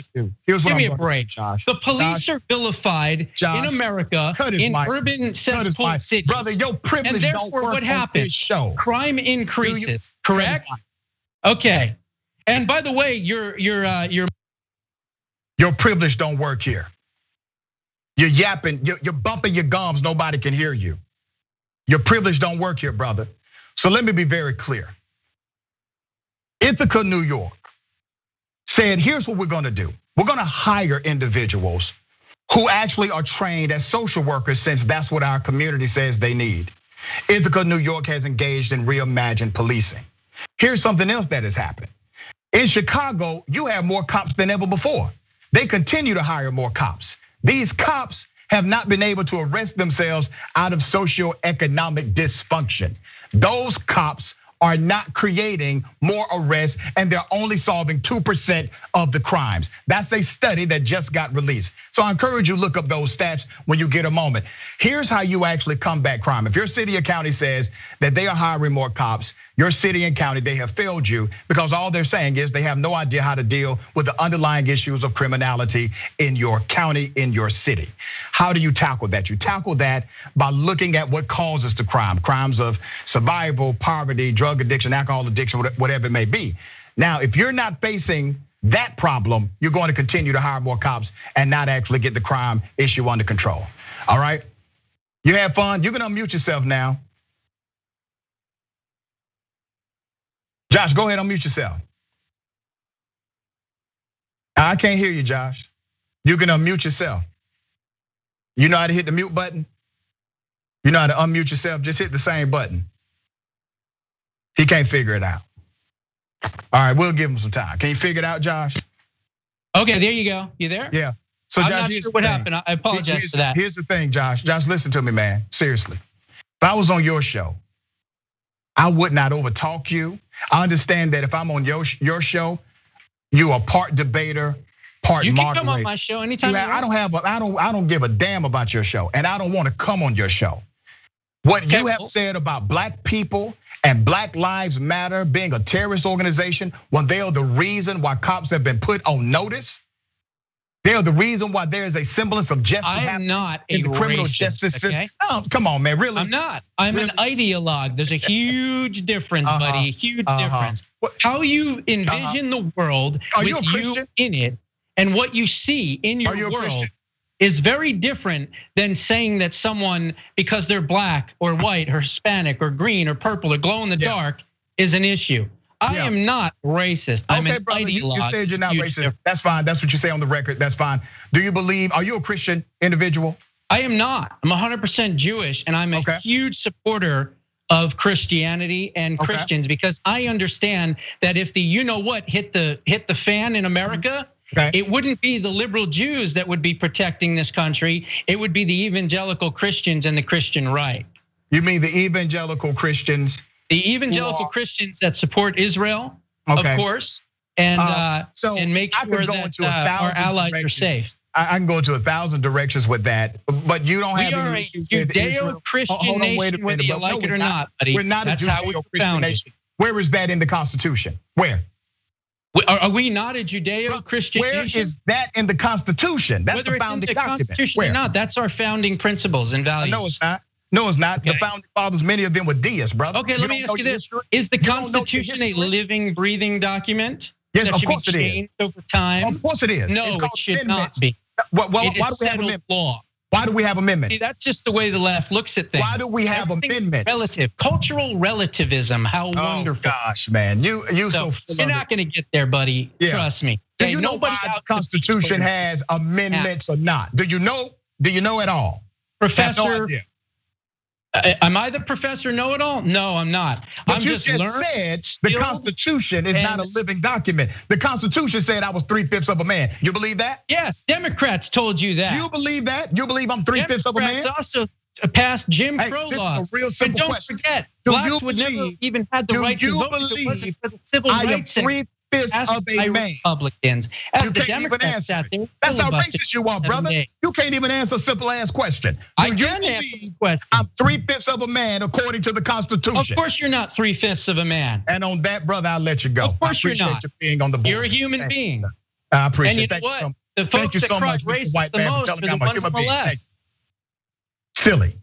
Give me a break. Josh. The police are vilified in America in urban cesspool cities. Brother, your privilege don't work what happens? Show. Crime increases, correct? Okay. And by the way, your privilege don't work here. You're yapping, you're bumping your gums, nobody can hear you. Your privilege don't work here, brother. So let me be very clear. Ithaca, New York said, here's what we're gonna do. We're gonna hire individuals who actually are trained as social workers, since that's what our community says they need. Ithaca, New York has engaged in reimagined policing. Here's something else that has happened. In Chicago, you have more cops than ever before. They continue to hire more cops. These cops have not been able to arrest themselves out of socioeconomic dysfunction. Those cops are not creating more arrests, and they're only solving 2% of the crimes. That's a study that just got released. So I encourage you to look up those stats when you get a moment. Here's how you actually combat crime. If your city or county says that they are hiring more cops, your city and county, they have failed you, because all they're saying is they have no idea how to deal with the underlying issues of criminality in your county, in your city. How do you tackle that? You tackle that by looking at what causes the crime. Crimes of survival, poverty, drug addiction, alcohol addiction, whatever it may be. Now, if you're not facing that problem, you're going to continue to hire more cops and not actually get the crime issue under control. All right? You have fun? You can unmute yourself now. Josh, go ahead, unmute yourself. I can't hear you, Josh. You can unmute yourself. You know how to hit the mute button? You know how to unmute yourself? Just hit the same button. He can't figure it out. All right, we'll give him some time. Can you figure it out, Josh? Okay, there you go. You there? Yeah. So I'm Josh, not sure what happened. I apologize for that. Here's the thing, Josh. Josh, listen to me, man. Seriously. If I was on your show, I would not overtalk you. I understand that if I'm on your show, you are part debater, part moderator. You can come on my show anytime you want. I don't give a damn about your show, and I don't want to come on your show. What you have said about black people and Black Lives Matter being a terrorist organization, when they are the reason why cops have been put on notice. They are the reason why there is a semblance of justice happening in the criminal justice system. Oh, come on, man, really? I'm not. I'm an ideologue. There's a huge difference, buddy. Huge difference. How you envision the world with you in it, and what you see in your world is very different than saying that someone, because they're black or white or Hispanic or green or purple or glow in the dark, is an issue. I am not racist. I'm an ideologue. You said you're not racist. That's fine. That's what you say on the record. That's fine. Do you believe? Are you a Christian individual? I am not. I'm 100% Jewish, and I'm a huge supporter of Christianity and Christians, because I understand that if the you know what hit the fan in America, it wouldn't be the liberal Jews that would be protecting this country. It would be the evangelical Christians and the Christian right. You mean the evangelical Christians? The evangelical Christians that support Israel, of course, and make sure that our allies are safe. I can go into 1,000 directions with that, but you don't have any issues with Israel. We are a Judeo-Christian nation, whether you like it or not, buddy. We're not a Judeo-Christian nation. Where is that in the Constitution? Where? Are we not a Judeo-Christian nation? Where is that in the Constitution? That's the founding document. Constitution or not, that's our founding principles and values. No, it's not. No, it's not. The founding fathers, many of them were deists, brother. Okay, let me ask you this: is the Constitution a living, breathing document? Yes, of course it is. Over time? Of course it is. No, it should not be. Why do we have amendments? Law. Why do we have amendments? See, that's just the way the left looks at things. Why do we have amendments? Relative, cultural relativism. How wonderful! Gosh, man, you're not going to get there, buddy. Trust me. Do you know why the Constitution has amendments or not? Do you know? Do you know at all? Professor. Am I the professor know-it-all? No, I'm not. But you just said the Constitution is not a living document. The Constitution said I was 3/5 of a man. You believe that? Yes, Democrats told you that. You believe that? You believe I'm 3/5 of a man? Democrats also passed Jim Crow laws. This is a real simple and don't question. Forget, blacks would never even had the right to vote if it wasn't for the civil rights. I am 3/5 of a man. Republicans. You can't even answer. That's how racist you are, brother. You can't even answer a simple ass question. I can answer the question. I'm 3/5 of a man according to the Constitution. Of course you're not 3/5 of a man. And on that, brother, I'll let you go. Of course you're not. You being on the board. You're a human being. I appreciate it. And you know what? The folks that cry racist the most are the ones on the left. Silly.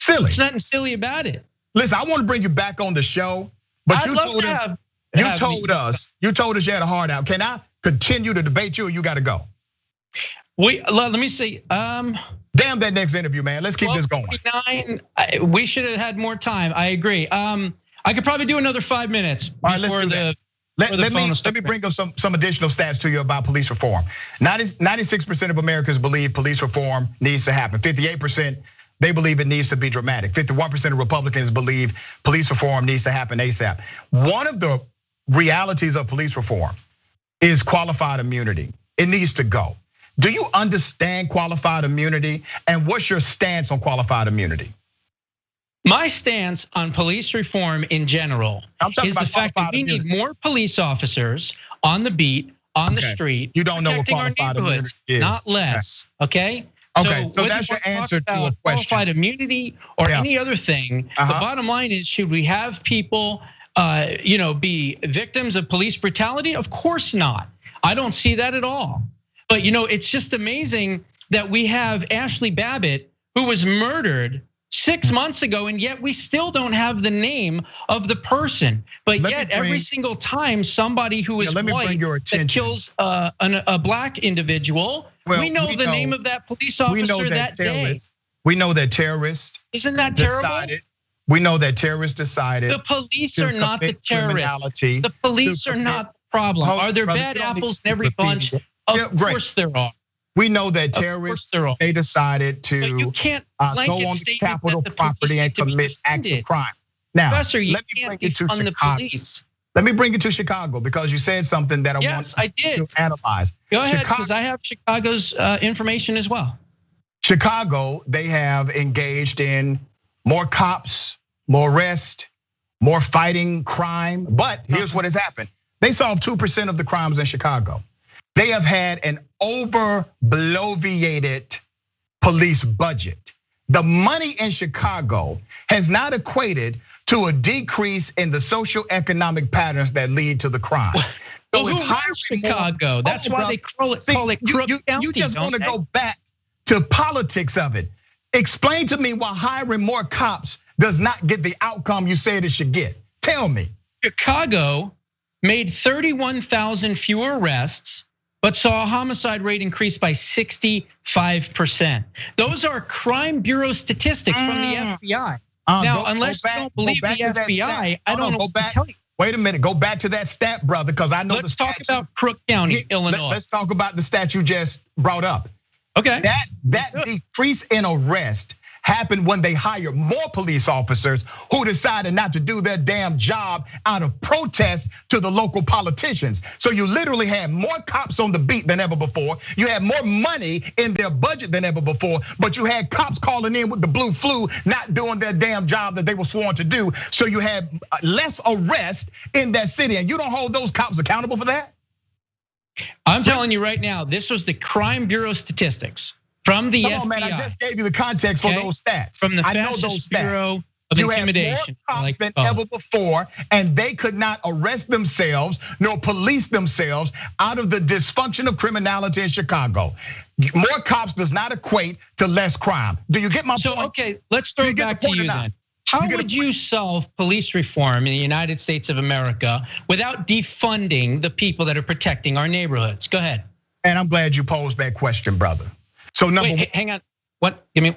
There's nothing silly about it. Listen, I want to bring you back on the show, but you told us. You told us you had a heart out. Can I continue to debate you, or you got to go? Let me see. Damn that next interview, man. Let's keep this going. We should have had more time. I agree. I could probably do another 5 minutes before the. Let me bring up some additional stats to you about police reform. 96% of Americans believe police reform needs to happen. 58%. They believe it needs to be dramatic. 51% of Republicans believe police reform needs to happen ASAP. One of the realities of police reform is qualified immunity. It needs to go. Do you understand qualified immunity? And what's your stance on qualified immunity? My stance on police reform in general is the fact that we need more police officers on the beat, on the street, you don't know what qualified immunity is. Not less, okay? Okay, so that's your answer to a question. Qualified immunity or any other thing. The bottom line is, should we have people, be victims of police brutality? Of course not. I don't see that at all. But it's just amazing that we have Ashley Babbitt, who was murdered 6 months ago, and yet we still don't have the name of the person. But yet every single time somebody who is white that kills a black individual, we know the name of that police officer that day. We know that terrorists. Isn't that terrible? We know that terrorists decided. The police are not the terrorists. The police are not the problem. Are there bad apples in every bunch? Of course there are. We know that terrorists, they decided to go on the Capitol property and commit acts of crime. Now, Professor, you can't defund the police. Let me bring it to Chicago because you said something that I want to analyze. Go ahead, because I have Chicago's information as well. Chicago, they have engaged in more cops, more arrests, more fighting crime. But here's what has happened. They solved 2% of the crimes in Chicago. They have had an over-bloviated police budget. The money in Chicago has not equated to a decrease in the socioeconomic patterns that lead to the crime. Well, who runs Chicago? That's why they call it Crook County. You just want to go back to politics of it. Explain to me why hiring more cops does not get the outcome you said it should get. Tell me. Chicago made 31,000 fewer arrests, but saw a homicide rate increase by 65%. Those are crime bureau statistics from the FBI. Now, unless you don't believe the FBI, I don't know what to tell you. Wait a minute, go back to that stat, brother, because I know the stat. Let's talk about Crook County, Illinois. Let's talk about the stat you just brought up. Okay. That decrease in arrest happened when they hired more police officers who decided not to do their damn job out of protest to the local politicians. So you literally had more cops on the beat than ever before. You had more money in their budget than ever before, but you had cops calling in with the blue flu, not doing their damn job that they were sworn to do. So you had less arrest in that city, and you don't hold those cops accountable for that? I'm telling you right now, this was the Crime Bureau statistics from the FBI. Come on, man, I just gave you the context for those stats. From the I know those stats. Bureau of Intimidation. You had more cops than ever before, and they could not arrest themselves nor police themselves out of the dysfunction of criminality in Chicago. More cops does not equate to less crime. Do you get my point? So, okay, let's throw it back to you then. How would you solve police reform in the United States of America without defunding the people that are protecting our neighborhoods? Go ahead. And I'm glad you posed that question, brother. So hang on. What? Give me.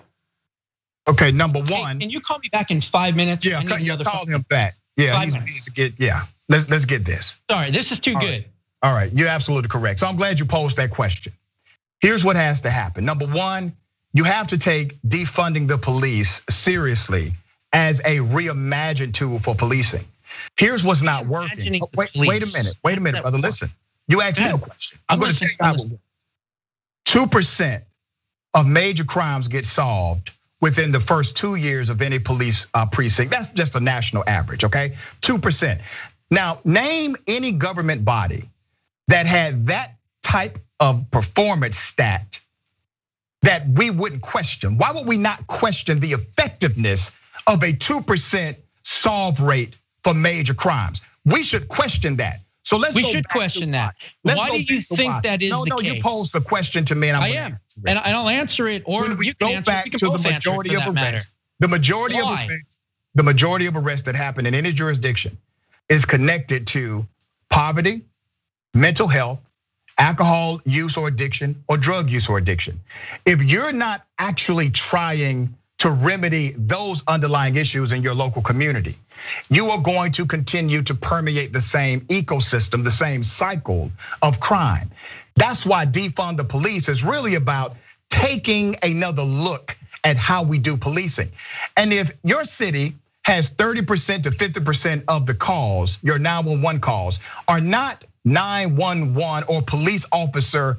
Okay, number one. Can you call me back in 5 minutes? Yeah, call him back. Yeah, let's get this. Sorry, this is too good. All right, you're absolutely correct. So I'm glad you posed that question. Here's what has to happen. Number one, you have to take defunding the police seriously as a reimagined tool for policing. Here's what's not working. Wait a minute, brother. Listen, you asked me a question. I'm going to tell you how it works. 2% of major crimes get solved within the first 2 years of any police precinct. That's just a national average, okay? 2%. Now, name any government body that had that type of performance stat that we wouldn't question. Why would we not question the effectiveness of a 2% solve rate for major crimes? We should question that. So we should question that. Why do you think that is the case? No, you posed the question to me, and I am, and I'll answer it, or you can answer it. We can both answer it for that matter. The majority of arrests that happen in any jurisdiction is connected to poverty, mental health, alcohol use or addiction, or drug use or addiction. If you're not actually trying to remedy those underlying issues in your local community, you are going to continue to permeate the same ecosystem, the same cycle of crime. That's why defund the police is really about taking another look at how we do policing. And if your city has 30% to 50% of the calls, your 911 calls, are not 911 or police officer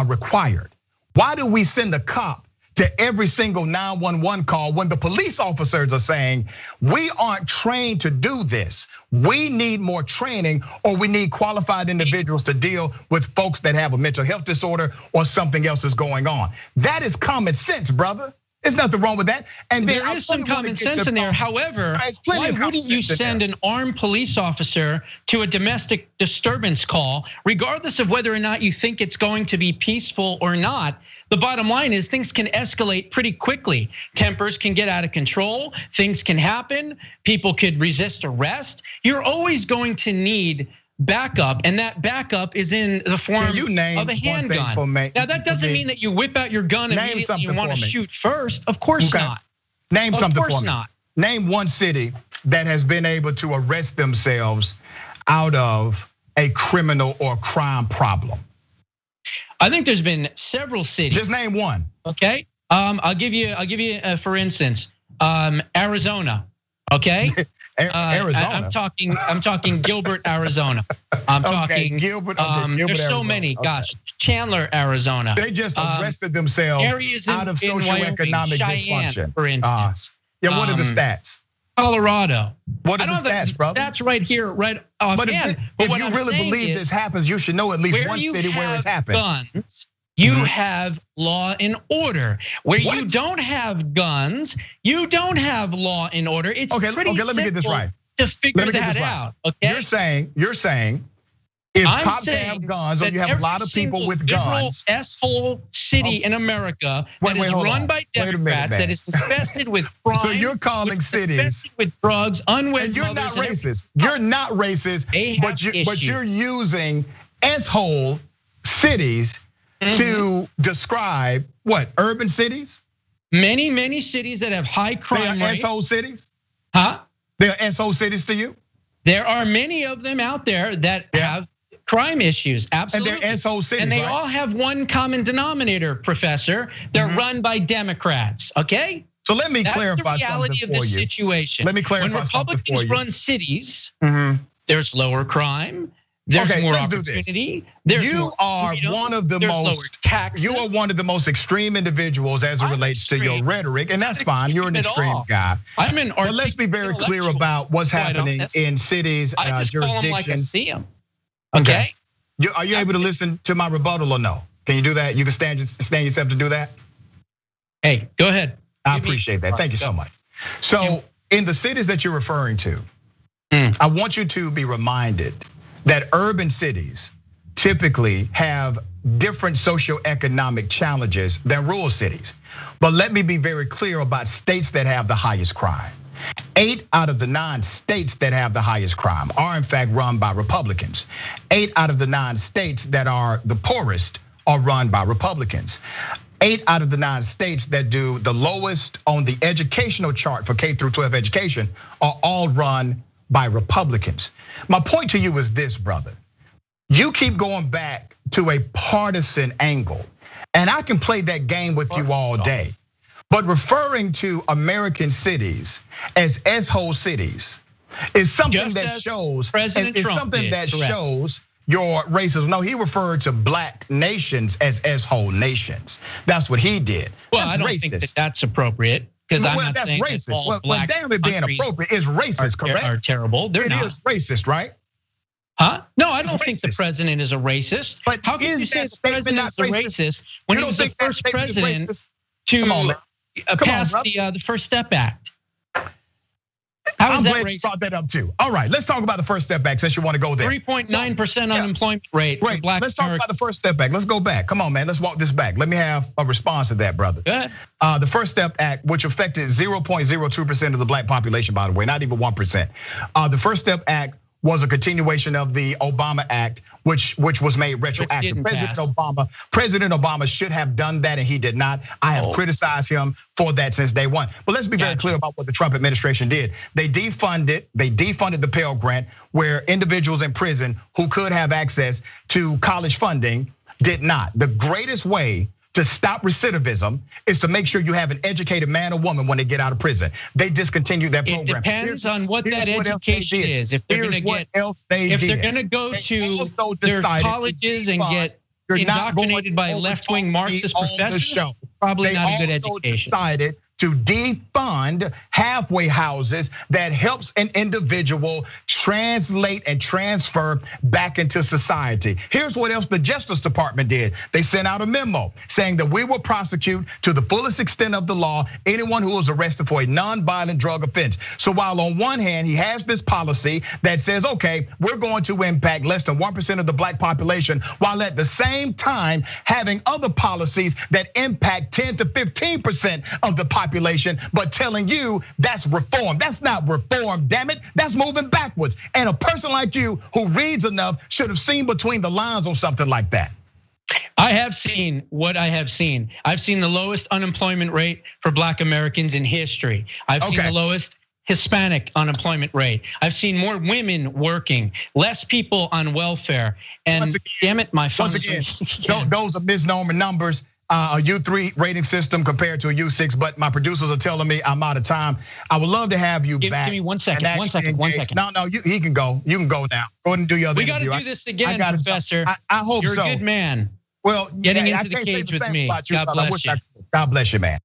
required, why do we send a cop to every single 911 call when the police officers are saying, we aren't trained to do this? We need more training, or we need qualified individuals to deal with folks that have a mental health disorder or something else is going on. That is common sense, brother. There's nothing wrong with that. And there is some common sense in there. However, why wouldn't you send an armed police officer to a domestic disturbance call, regardless of whether or not you think it's going to be peaceful or not? The bottom line is things can escalate pretty quickly. Tempers can get out of control, things can happen, people could resist arrest. You're always going to need backup, and that backup is in the form of a handgun. Now that doesn't mean that you whip out your gun immediately and you want to shoot first. Of course not. Name something for me. Name one city that has been able to arrest themselves out of a criminal or crime problem. I think there's been several cities. Just name one. Okay, I'll give you for instance, Arizona. Okay, Arizona. I'm talking Gilbert, Arizona. I'm talking Gilbert. There's so many. Gosh, Chandler, Arizona. They just arrested themselves out of socioeconomic dysfunction, for instance. What are the stats? Colorado. What are the stats, brother? Stats right here, right offhand. But if you really believe this happens, you should know at least one city where it's happened. Guns, you have law and order. Where you don't have guns, you don't have law and order. It's pretty simple. Let me get this right. To figure that out. Okay. You're saying. If cops have guns, or you have a lot of people with guns, S-hole city in America that is run by Democrats, that is infested with crime. So you're calling cities infested with drugs, unwed and you're mothers. Not racist. You're not racist, but you're using S-hole cities to describe what? Urban cities? Many cities that have high crime rates. They are S-hole cities? Huh? They are S-hole cities to you? There are many of them out there that have crime issues, absolutely. And they're S-hole cities, and they all have one common denominator, Professor. They're run by Democrats, okay? So let me clarify something for you. That's the reality of the situation. Let me clarify something for you. When Republicans run cities, there's lower crime, there's more opportunity. You are one of the most taxes. You are one of the most extreme individuals as it relates to your rhetoric, and that's fine. You're an extreme guy. But let's be very clear about what's happening in cities, jurisdictions. Like I see them. Okay. Are you able to listen to my rebuttal or no? Can you do that? You can stand yourself to do that? Hey, go ahead. I appreciate that. Thank you so much. So in the cities that you're referring to, I want you to be reminded that urban cities typically have different socioeconomic challenges than rural cities. But let me be very clear about states that have the highest crime. 8 out of the 9 states that have the highest crime are in fact run by Republicans. 8 out of the 9 states that are the poorest are run by Republicans. 8 out of the 9 states that do the lowest on the educational chart for K through 12 education are all run by Republicans. My point to you is this, brother. You keep going back to a partisan angle, and I can play that game with you all day. But referring to American cities as S-hole cities is something that shows shows your racism. No, he referred to black nations as S-hole nations. That's what he did. Well, I don't think that that's appropriate. Because I'm not saying racist. That all black damn it being appropriate is racist, correct? Are terrible. It is racist, right? Huh? No, I don't think the president is a racist. But how can you say the president is a racist when he was the first president to pass the First Step Act? How is that racist? You brought that up too. All right, let's talk about the First Step Act since you want to go there. 3.9% unemployment rate. Great. Let's talk about the First Step Act. Let's go back. Come on, man. Let's walk this back. Let me have a response to that, brother. Go ahead. The First Step Act, which affected 0.02% of the black population, by the way, not even 1%. The First Step Act was a continuation of the Obama Act, which was made retroactive. President Obama should have done that, and he did not. I have criticized him for that since day one. But let's be very clear about what the Trump administration did. They defunded the Pell Grant, where individuals in prison who could have access to college funding did not. The greatest way to stop recidivism is to make sure you have an educated man or woman when they get out of prison. They discontinued that program. It depends on what that education is. If they're going to go to their colleges and get indoctrinated by left-wing Marxist professors, probably not a good education. They also decided to defund halfway houses that helps an individual translate and transfer back into society. Here's what else the Justice Department did. They sent out a memo saying that we will prosecute to the fullest extent of the law anyone who is arrested for a non-violent drug offense. So while on one hand, he has this policy that says, okay, we're going to impact less than 1% of the black population, while at the same time having other policies that impact 10 to 15% of the population, but telling you that's reform. That's not reform, damn it. That's moving backwards. And a person like you who reads enough should have seen between the lines on something like that. I have seen what I have seen. I've seen the lowest unemployment rate for black Americans in history. I've seen the lowest Hispanic unemployment rate. I've seen more women working, less people on welfare. And damn it, my phone. Once again, those are misnomer numbers. a U3 rating system compared to a U6, but my producers are telling me I'm out of time. I would love to have you back. Give me 1 second, 1 second, 1 second. No, he can go. You can go now. Go ahead and do your other interview. We got to do this again, Professor. I hope You're so. You're a good man. Well, getting into the cage with me. God bless you. God bless you, man.